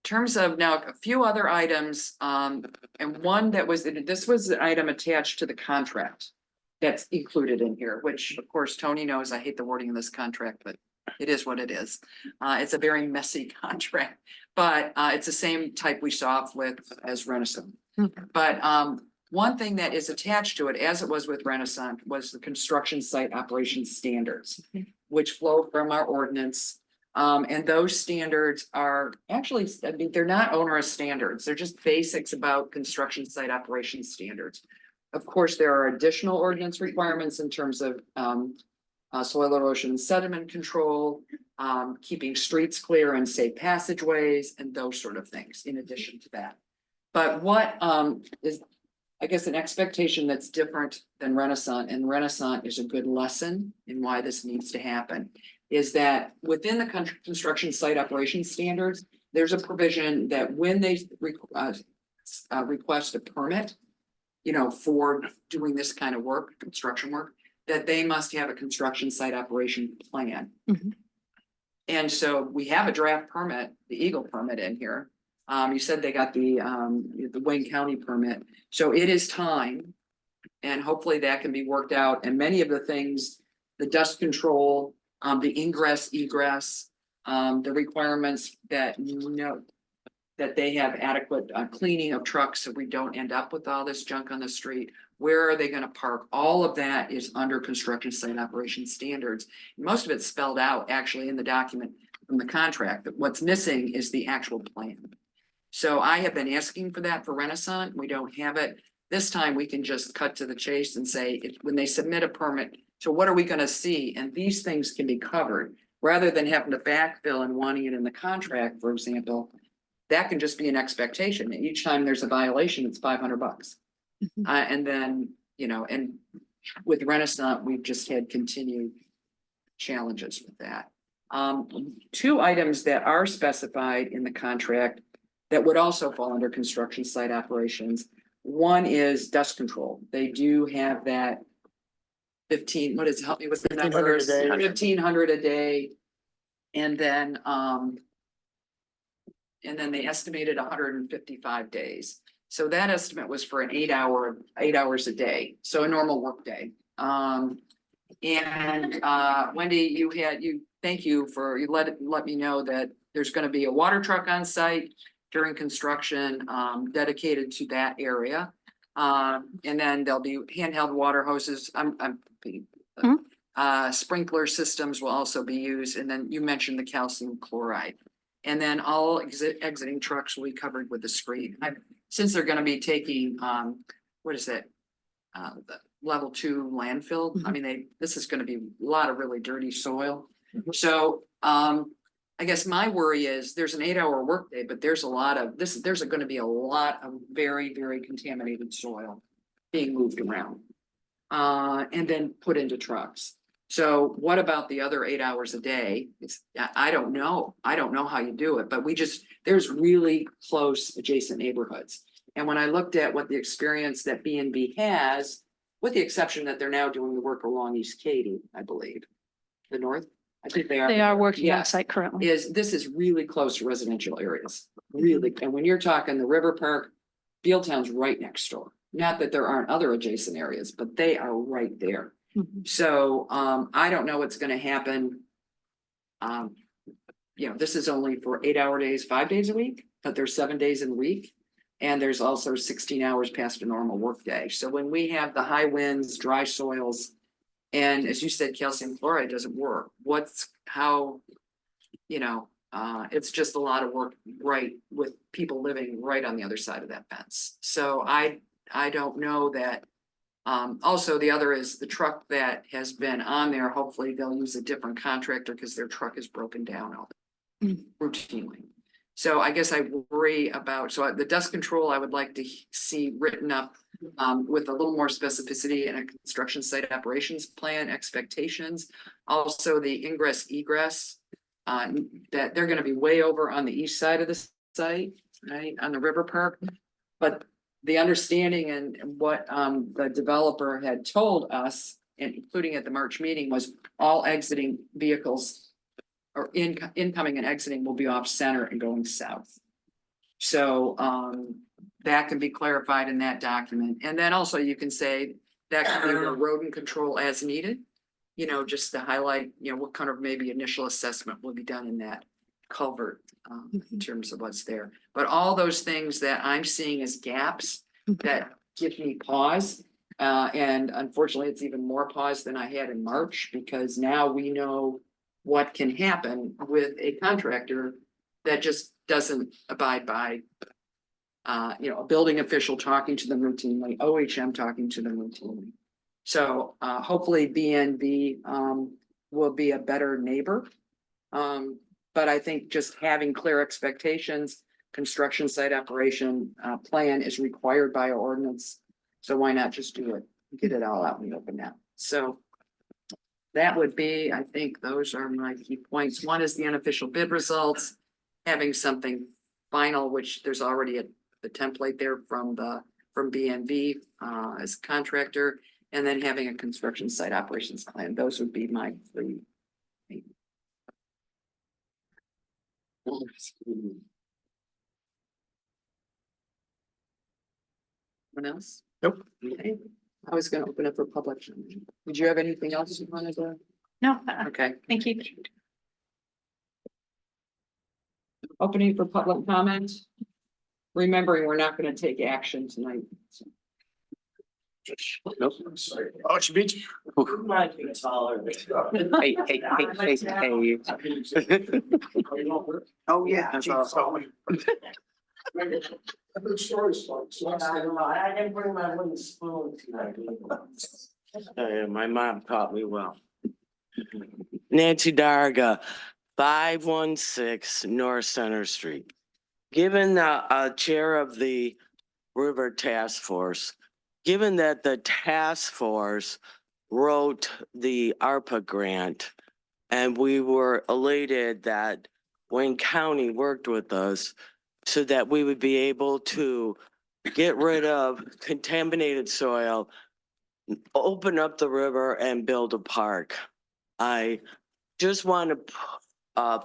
terms of now a few other items, and one that this was the item attached to the contract that's included in here, which of course Tony knows I hate the wording of this contract, but it is what it is. It's a very messy contract, but it's the same type we saw with as Renaissance. But one thing that is attached to it, as it was with Renaissance, was the construction site operations standards, which flow from our ordinance. And those standards are actually, they're not onerous standards. They're just basics about construction site operations standards. Of course, there are additional ordinance requirements in terms of soil erosion and sediment control, keeping streets clear and safe passageways and those sort of things in addition to that. But what is, I guess, an expectation that's different than Renaissance, and Renaissance is a good lesson in why this needs to happen, is that within the construction site operation standards, there's a provision that when they request a permit, you know, for doing this kind of work, construction work, that they must have a construction site operation plan. Mhm. And so we have a draft permit, the Eagle permit in here. You said they got the Wayne County permit, so it is time. And hopefully that can be worked out, and many of the things, the dust control, the ingress, egress, the requirements that, you know, that they have adequate cleaning of trucks so we don't end up with all this junk on the street. Where are they gonna park? All of that is under construction site operation standards. Most of it's spelled out actually in the document from the contract, but what's missing is the actual plan. So I have been asking for that for Renaissance. We don't have it. This time we can just cut to the chase and say, when they submit a permit, so what are we gonna see? And these things can be covered, rather than having to backfill and wanting it in the contract, for example. That can just be an expectation. Each time there's a violation, it's $500. And then, you know, and with Renaissance, we've just had continued challenges with that. Two items that are specified in the contract that would also fall under construction site operations. One is dust control. They do have that 15, what is, help me with the 1,500 a numbers, day. 1,500 a day. And then they estimated 155 days. So that estimate was for an 8 hours a day, so a normal work day. Wendy, thank you for, you let me know that there's gonna be a water truck on site during construction, dedicated to that area. And then there'll be handheld water hoses, sprinkler systems will also be used, and then you mentioned the calcium chloride. And then all exiting trucks will be covered with a screen. Since they're gonna be taking, what is it? The level 2 landfill, I mean, this is gonna be a lot of really dirty soil. So, I guess my worry is there's an 8-hour workday, but there's gonna be a lot of very, very contaminated soil being moved around. And then put into trucks. So what about the other 8 hours a day? I don't know. I don't know how you do it, but there's really close adjacent neighborhoods. And when I looked at what the experience that B&B has, with the exception that they're now doing the work along East Katy, I believe, the north, I think they are. They are working on Yes. site currently. This is really close to residential areas, really. And when you're talking the River Park, Fieldtown's right next door. Not that there aren't other adjacent areas, but they are right there. So, I don't know what's gonna happen. You know, this is only for 8-hour days, 5 days a week, but there's 7 days in the week. And there's also 16 hours past a normal workday. So when we have the high winds, dry soils, and as you said, calcium chloride doesn't work, it's just a lot of work, right, with people living right on the other side of that fence. So I don't know that. Also, the other is the truck that has been on there, hopefully they'll use a different contractor because their truck is broken down routinely. So I guess I worry about, the dust control, I would like to see written up with a little more specificity in a construction site operations plan expectations. Also, the ingress egress, that they're gonna be way over on the east side of the site, right, on the River Park. But the understanding and what the developer had told us, and including at the March meeting, was all exiting vehicles or incoming and exiting will be off center and going south. So that can be clarified in that document. And then also you can say that can be rodent control as needed, just to highlight, what kind of maybe initial assessment will be done in that culvert in terms of what's there. But all those things that I'm seeing as gaps that give me pause. And unfortunately, it's even more pause than I had in March, because now we know what can happen with a contractor that just doesn't abide by, a building official talking to them routinely, OHM talking to them routinely. So hopefully BNB will be a better neighbor But I think just having clear expectations, construction site operation, plan is required by our ordinance. So why not just do it, get it all out in the open now? So that would be, I think those are my key points. One is the unofficial bid results, having something final, which there's already the template there from BNV as a contractor, and then having a construction site operations plan. Those would be my three. Anyone else? Nope. Okay. I was gonna open up for public. Did you have anything else you wanted to? No, Okay. thank you. Opening for public comment. Remembering, we're not gonna take action tonight. Nope. Oh, she beat you. Might be taller. Hey, hey, hey, hey, hey. Oh, yeah. Good stories, folks. I don't know, I didn't bring my wooden spoon tonight. My mom taught me well. Nancy Darga, 516 North Center Street. Given the chair of the River Task Force, given that the task force wrote the ARPA grant, and we were elated that Wayne County worked with us so that we would be able to get rid of contaminated soil, open up the river and build a park. I just want to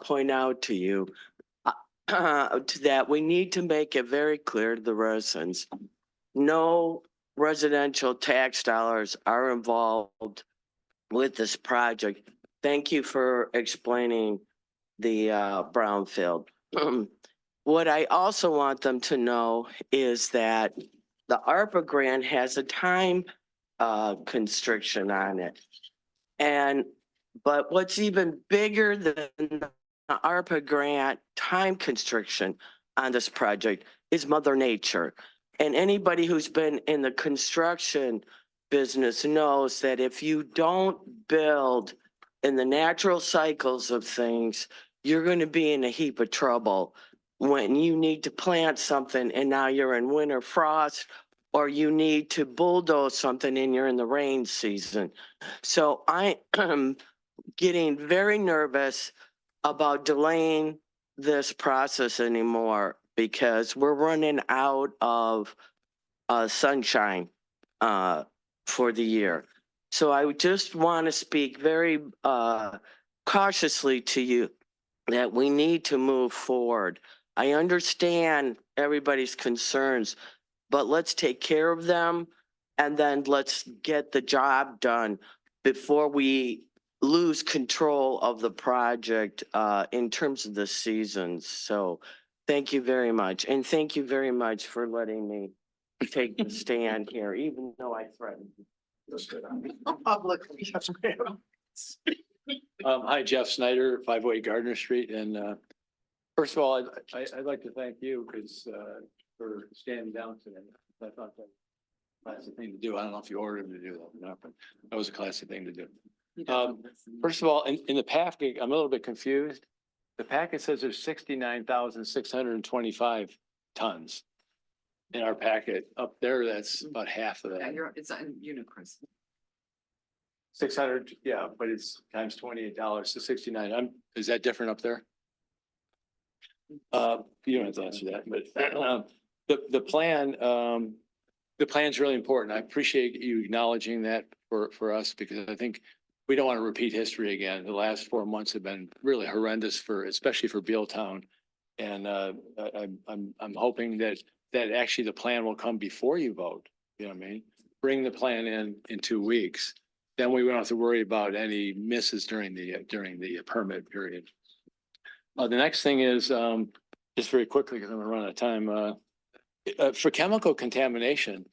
point out to you that we need to make it very clear to the residents, no residential tax dollars are involved with this project. Thank you for explaining the brownfield. What I also want them to know is that the ARPA grant has a time constriction on it. But what's even bigger than the ARPA grant time constriction on this project is Mother Nature. And anybody who's been in the construction business knows that if you don't build in the natural cycles of things, you're going to be in a heap of trouble when you need to plant something and now you're in winter frost, or you need to bulldoze something and you're in the rain season. So I am getting very nervous about delaying this process anymore because we're running out of sunshine for the year. So I would just want to speak very cautiously to you that we need to move forward. I understand everybody's concerns, but let's take care of them and then let's get the job done before we lose control of the project in terms of the seasons. So thank you very much. And thank you very much for letting me take the stand here, even though I threatened. Publicly. Hi, Jeff Snyder, 508 Gardner Street. And first of all, I'd like to thank you because for standing down today. I thought that was a classy thing to do. I don't know if you ordered him to do that or not, but that was a classy thing to do. First of all, in the packet, I'm a little bit confused. The packet says there's 69,625 tons in our packet. Up there, that's about half of that. It's on Unicris. 600, yeah, but it's times $28, so 69. Is that different up there? You don't have to answer that, but the plan's really important. I appreciate you acknowledging that for us because I think we don't want to repeat history again. The last 4 months have been really horrendous especially for Bealtown. And I'm hoping that actually the plan will come before you vote. You know what I mean? Bring the plan in 2 weeks. Then we won't have to worry about any misses during the permit period. The next thing is, just very quickly, because I'm gonna run out of time, for chemical contamination,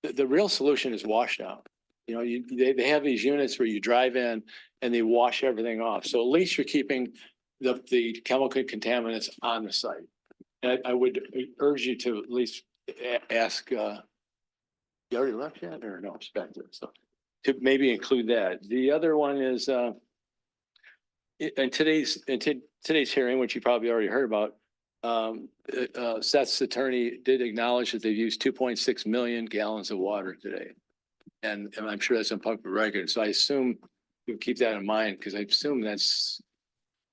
the real solution is wash down. You know, they have these units where you drive in and they wash everything off. So at least you're keeping the chemical contaminants on the site. And I would urge you to at least ask, you already left yet or no, it's back there, so to maybe include that. The other one is, in today's hearing, which you probably already heard about, Seth's attorney did acknowledge that they've used 2.6 million gallons of water today. And I'm sure that's on public record. So I assume you'll keep that in mind because I assume that's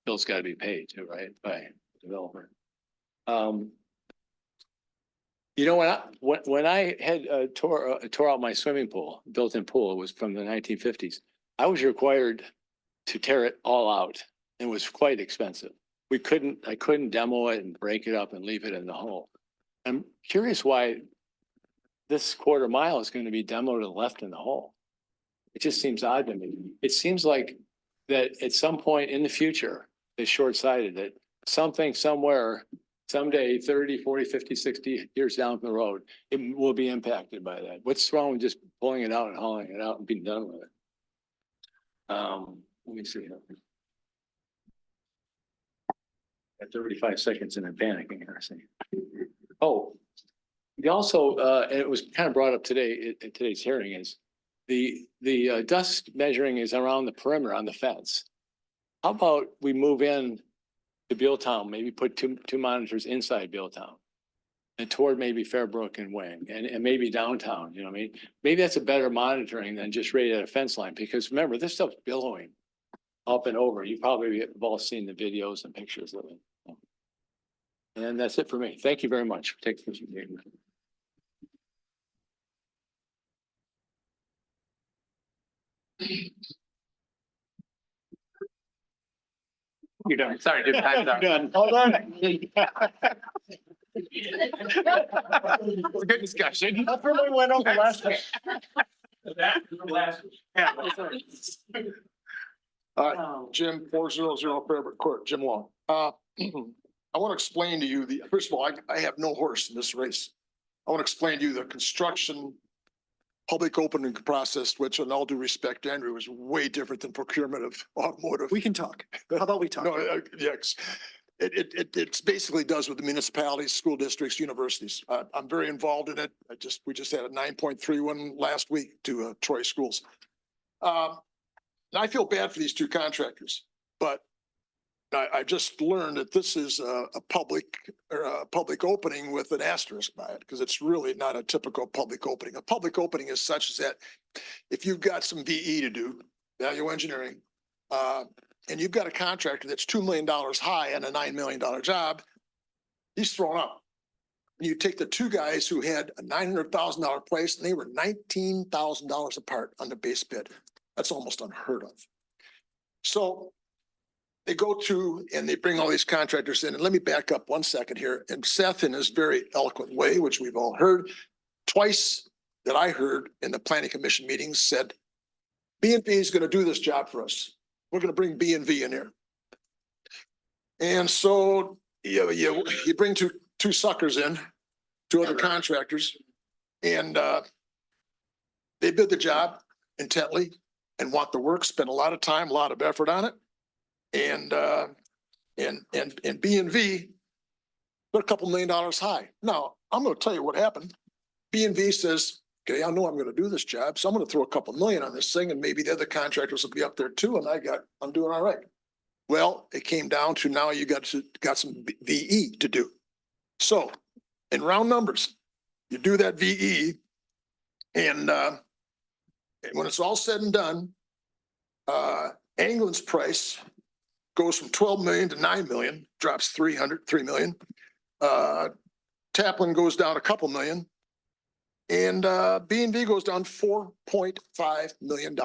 bill's got to be paid too, right? By the developer. You know, when I had tore out my swimming pool, built-in pool, it was from the 1950s. I was required to tear it all out. It was quite expensive. I couldn't demo it and break it up and leave it in the hole. I'm curious why this quarter mile is going to be demoed and left in the hole. It just seems odd to me. It seems like that at some point in the future, it's short-sighted that something somewhere, someday, 30, 40, 50, 60 years down the road, it will be impacted by that. What's wrong with just pulling it out and hauling it out and being done with it? Let me see. At 35 seconds and I'm panicking here. See. Oh, he also, and it was kind of brought up today at today's hearing is the dust measuring is around the perimeter on the fence. How about we move in to Bealtown, maybe put two monitors inside Bealtown and toward maybe Fairbrook and Wing and maybe downtown, you know what I mean? Maybe that's a better monitoring than just right at a fence line, because remember, this stuff's billowing up and over. You probably have all seen the videos and pictures of it. And that's it for me. Thank you very much for taking this. You're done. Sorry, dude, time's up. Done. All done. It's a good discussion. That really went over last week. Jim, 400 Fairburn Court, Jim Long. I want to explain to you first of all, I have no horse in this race. I want to explain to you the construction public opening process, which in all due respect, Andrew, is way different than procurement of automotive. We can talk. How about we talk? No, yes. It basically does with the municipalities, school districts, universities. I'm very involved in it. We just had a 9.31 last week to Troy schools. And I feel bad for these two contractors, but I just learned that this is a public opening with an asterisk by it, because it's really not a typical public opening. A public opening is such that if you've got some VE to do, value engineering, and you've got a contractor that's $2 million high on a $9 million job, he's thrown up. And you take the two guys who had a $900,000 place and they were $19,000 apart on the base bid. That's almost unheard of. So they go to and they bring all these contractors in. And let me back up 1 second here. And Seth, in his very eloquent way, which we've all heard, twice that I heard in the planning commission meetings, said, B&V is going to do this job for us. We're going to bring B&V in here. And so you bring two suckers in, two other contractors, and they bid the job intently and want the work, spend a lot of time, a lot of effort on it. And B&V, they're a couple $1 million high. Now, I'm going to tell you what happened. B&V says, okay, I know I'm going to do this job, so I'm going to throw a couple million on this thing, and maybe the other contractors will be up there too, and I'm doing all right. Well, it came down to now you got some VE to do. So in round numbers, you do that VE, and when it's all said and done, Anglin's price goes from 12 million to 9 million, drops 3 million. Taplin goes down a couple million, and B&V goes down $4.5 million.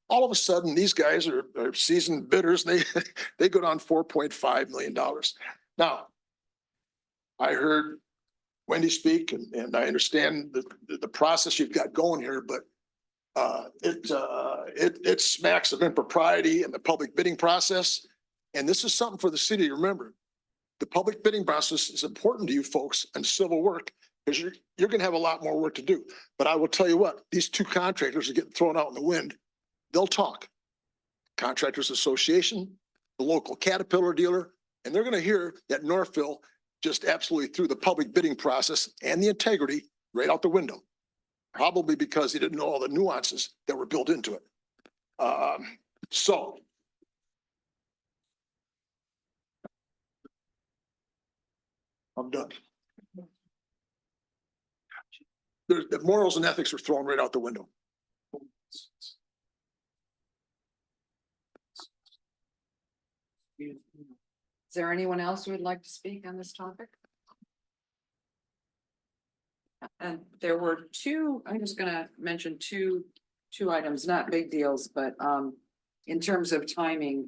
All of a sudden, these guys are seasoned bidders, and they go down $4.5 million. Now, I heard Wendy speak, and I understand the process you've got going here, but it smacks of impropriety in the public bidding process. And this is something for the city to remember. The public bidding process is important to you folks in civil work, because you're going to have a lot more work to do. But I will tell you what, these two contractors are getting thrown out in the wind. They'll talk. Contractors Association, the local Caterpillar dealer, and they're going to hear that Northville just absolutely threw the public bidding process and the integrity right out the window. Probably because he didn't know all the nuances that were built into it. So I'm done. The morals and ethics are thrown right out the window. Is there anyone else who would like to speak on this topic? And there were two, I'm just gonna mention two items, not big deals, but in terms of timing,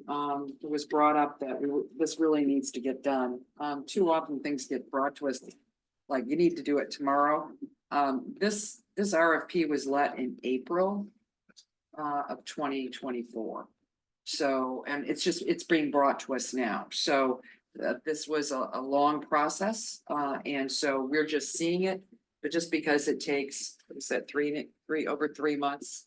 it was brought up that this really needs to get done. Too often things get brought to us like you need to do it tomorrow. This RFP was let in April of 2024. So, and it's being brought to us now. So this was a long process. And so we're just seeing it, but just because it takes, what is that, over 3 months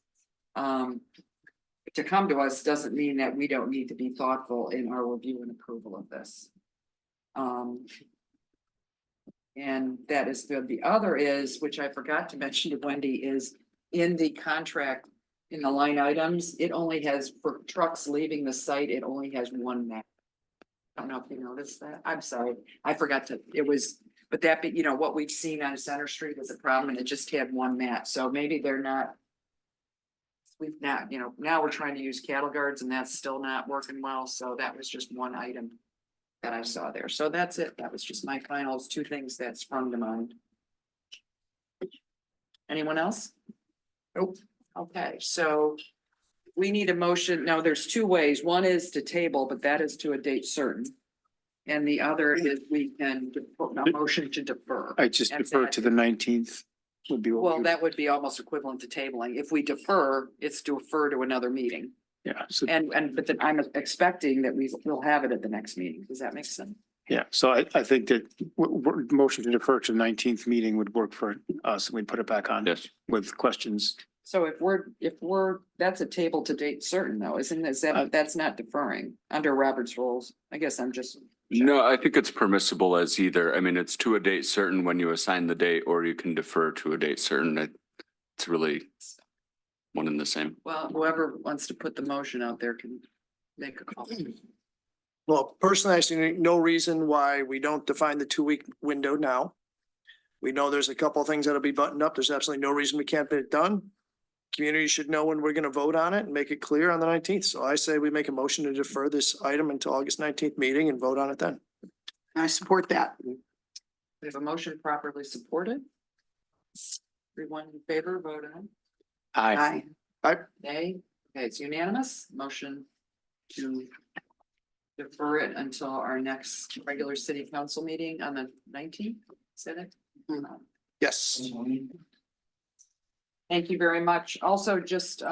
to come to us doesn't mean that we don't need to be thoughtful in our review and approval of this. And that is good. The other is, which I forgot to mention to Wendy, is in the contract, in the line items, it only has, for trucks leaving the site, it only has one map. I don't know if you noticed that. I'm sorry. I forgot to, but that, you know, what we've seen on Center Street is a problem and it just had one map. So maybe they're not. We've not, you know, now we're trying to use cattle guards and that's still not working well. So that was just one item that I saw there. So that's it. That was just my finals, two things that sprung to mind. Anyone else? Nope. Okay, so we need a motion. Now, there's two ways. One is to table, but that is to a date certain. And the other is we can put a motion to defer. I just And defer that to the is- 19th would be. what Well, we- that would be almost equivalent to tabling. If we defer, it's to defer to another meeting. Yeah, so, But then I'm expecting that we'll have it at the next meeting. Does that make sense? yeah, so I think that motion to defer to the 19th meeting would work for us. We'd put it back on Yes. with questions. So if we're, that's a table to date certain though, isn't it? That's not deferring under Robert's rules. I guess I'm just. No, I think it's permissible as either. I mean, it's to a date certain when you assign the date, or you can defer to a date certain. It's really one and the same. Well, whoever wants to put the motion out there can make a call. Well, personally, I see no reason why we don't define the 2-week window now. We know there's a couple of things that'll be buttoned up. There's absolutely no reason we can't get it done. Community should know when we're gonna vote on it and make it clear on the 19th. So I say we make a motion to defer this item until August 19th meeting and vote on it then. I support that. We have a motion properly supported. Everyone in favor, vote on. Aye. Nay. Okay, it's unanimous. Motion to defer it until our next regular city council meeting on the 19th. Is that it? Yes. Thank you very much. Also, just,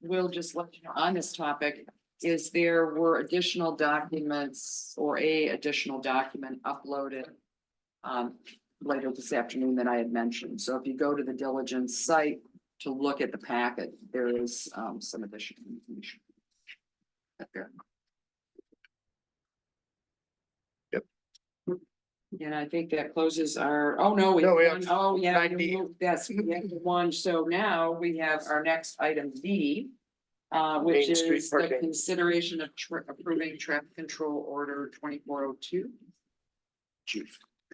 we'll just let you know on this topic, is there were additional documents or a additional document uploaded later this afternoon that I had mentioned. So if you go to the Diligence site to look at the packet, there is some additional information. Up there. And I think that closes our, oh, no, No, we have have one. Oh, yeah, 90. that's, we have one. So now we have our next item D, which Main Street is the parking. consideration of approving traffic control order 2402.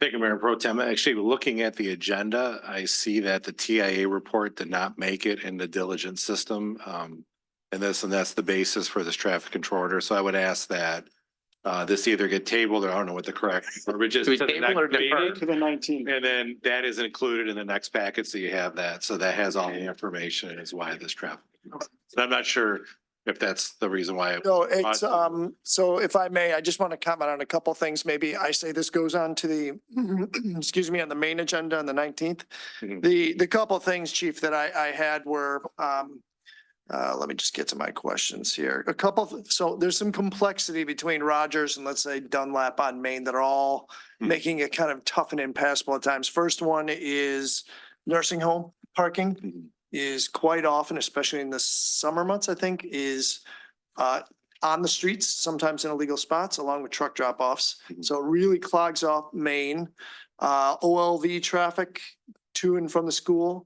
Thank you, Mayor Pro Tem. Actually, looking at the agenda, I see that the TIA report did not make it in the diligence system. And that's the basis for this traffic control order. So I would ask that this either get tabled, or I don't know what the correct verbiage is. Do we to the table next or defer? meeting. To the 19th. And then that is included in the next packet, so you have that. So that has all the information as why this traffic. So I'm not sure if that's the reason why. No, it's, so if I may, I just want to comment on a couple things. Maybe I say this goes on to the, excuse me, on the main agenda on the 19th. Mhm. The couple of things, Chief, that I had were, let me just get to my questions here. So there's some complexity between Rogers and let's say Dunlap on Main that are all making it kind of tough and impassable at times. First one is nursing home parking is quite often, especially in the summer months, I think, is on the streets, sometimes in illegal spots along with truck drop-offs. So it really clogs off Main. OLV traffic to and from the school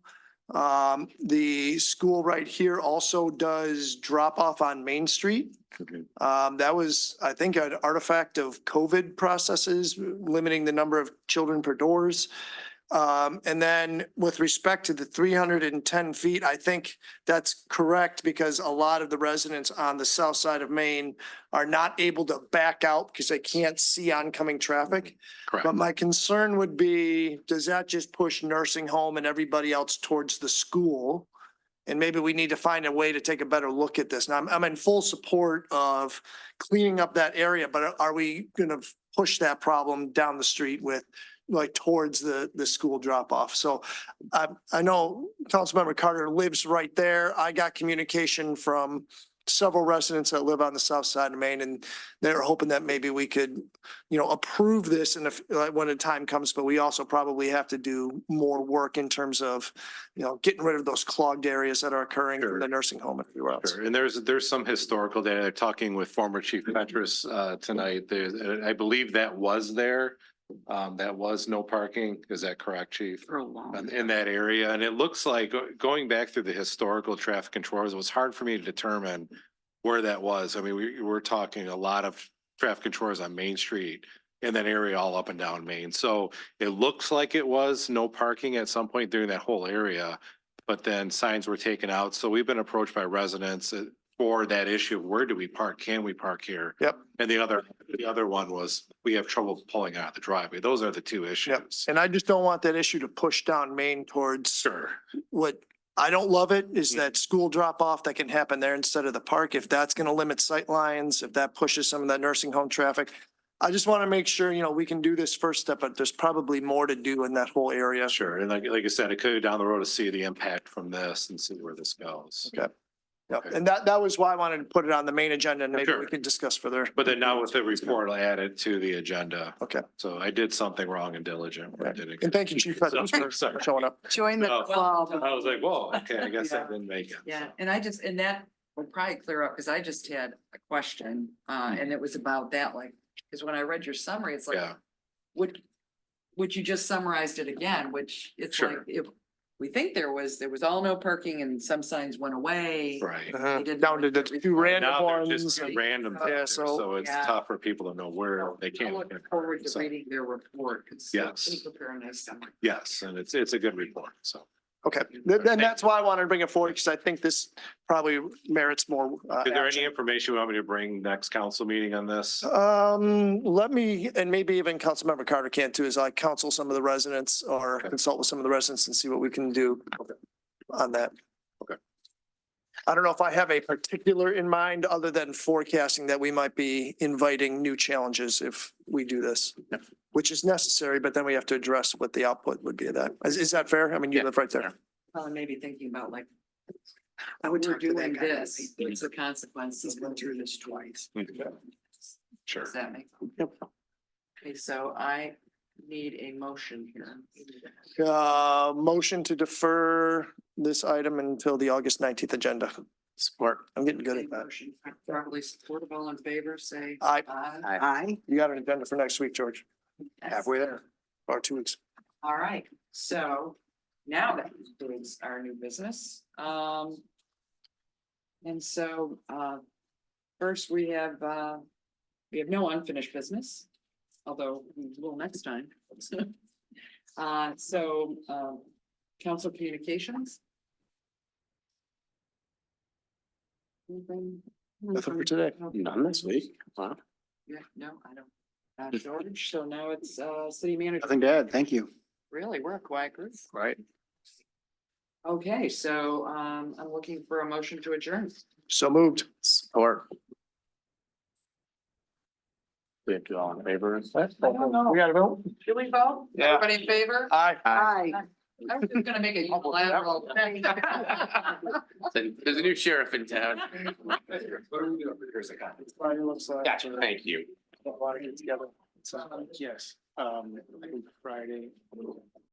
The school right here also does drop off on Main Street. That was, I think, an artifact of COVID processes, limiting the number of children per doors. And then with respect to the 310 feet, I think that's correct because a lot of the residents on the south side of Maine are not able to back out because they can't see oncoming traffic. Correct. But my concern would be, does that just push nursing home and everybody else towards the school? And maybe we need to find a way to take a better look at this. Now, I'm in full support of cleaning up that area, but are we gonna push that problem down the street with like towards the school drop off? So I know Councilmember Carter lives right there. I got communication from several residents that live on the south side of Maine, and they're hoping that maybe we could, approve this and when the time comes, but we also probably have to do more work in terms of, getting rid of those clogged areas that are occurring in the nursing home and everywhere else. Sure. And there's some historical data. They're talking with former Chief Petrus tonight. I believe that was there. That was no parking. Is that correct, Chief? For a long. In that area. And it looks like going back through the historical traffic controllers, it was hard for me to determine where that was. I mean, we're talking a lot of traffic controllers on Main Street in that area, all up and down Main. So it looks like it was no parking at some point during that whole area, but then signs were taken out. So we've been approached by residents for that issue of where do we park? Can we park here? Yep. And the other one was we have trouble pulling out of the driveway. Those are the two Yep. issues. And I just don't want that issue to push down Maine towards Sure. what I don't love it is that school drop off that can happen there instead of the park. If that's going to limit sight lines, if that pushes some of that nursing home traffic. I just want to make sure, we can do this first step, but there's probably more to do in that whole area. Sure. And like I said, it could go down the road to see the impact from this and see where this goes. Okay. Yep. And that was why I wanted to put it on the main agenda and maybe we Sure. could discuss further. But then now with the report, I'll add it to the agenda. Okay. So I did something wrong and diligent. where I didn't- And thank you, Chief Petrus, for Sorry. showing up. Join the No. club. I was like, whoa, okay, I guess I Yeah. didn't make it. Yeah, and that will probably clear up, because I just had a question, and it was about that, like, because when I read your summary, it's like, Yeah. would you just summarized it again, which it's like, Sure. if we think there was all no parking and some signs went away. Right. They didn't Down to the really- two random Now they're ones. just and- random. Yeah, things, so- So it's Yeah. tough for people to know where they I can't. look forward to So, reading their report, because Yes. they prepare a nice summary. Yes, and it's a good report, so. Okay, then that's why I wanted to bring it forward because I think this probably merits more. Is there action. any information you want me to bring next council meeting on this? Let me, and maybe even Councilmember Carter can too, is I counsel some of the residents or Okay. consult with some of the residents and see what we can do on that. Okay. I don't know if I have a particular in mind, other than forecasting that we might be inviting new challenges if we do this. Which is necessary, but then we have to address what the output would be of that. Is that fair? I mean, you Yeah. live right there. Probably maybe thinking about like, I would we're talk to that doing guy. this, what's the consequences? He's been through this twice. Sure. Does that make? Okay, so I need a motion here. Motion to defer this item until the August 19th agenda. Support. I'm getting good at that. Motion Properly supported, all in favor, say. Aye. Aye. Aye. You got an agenda for next week, George? Yes. Halfway there. Or 2 weeks. All right, so now that includes our new business. And so, first we have no unfinished business, although we will next time. Council communications. Anything? Nothing for today. None this week. Wow. Yeah, no, I don't. George, so now it's city manager. Nothing to add. Thank you. Really, we're a quiet group. Right. Okay, so I'm looking for a motion to adjourn. So moved. Support. We have to all in favor of that? I don't know. We gotta vote? Should we vote? Yeah. Everybody in favor? Aye. Aye. I was just gonna make a unilateral. There's a new sheriff in town. Friday looks like. Gotcha, thank you. Want to get together. Yes, I think Friday.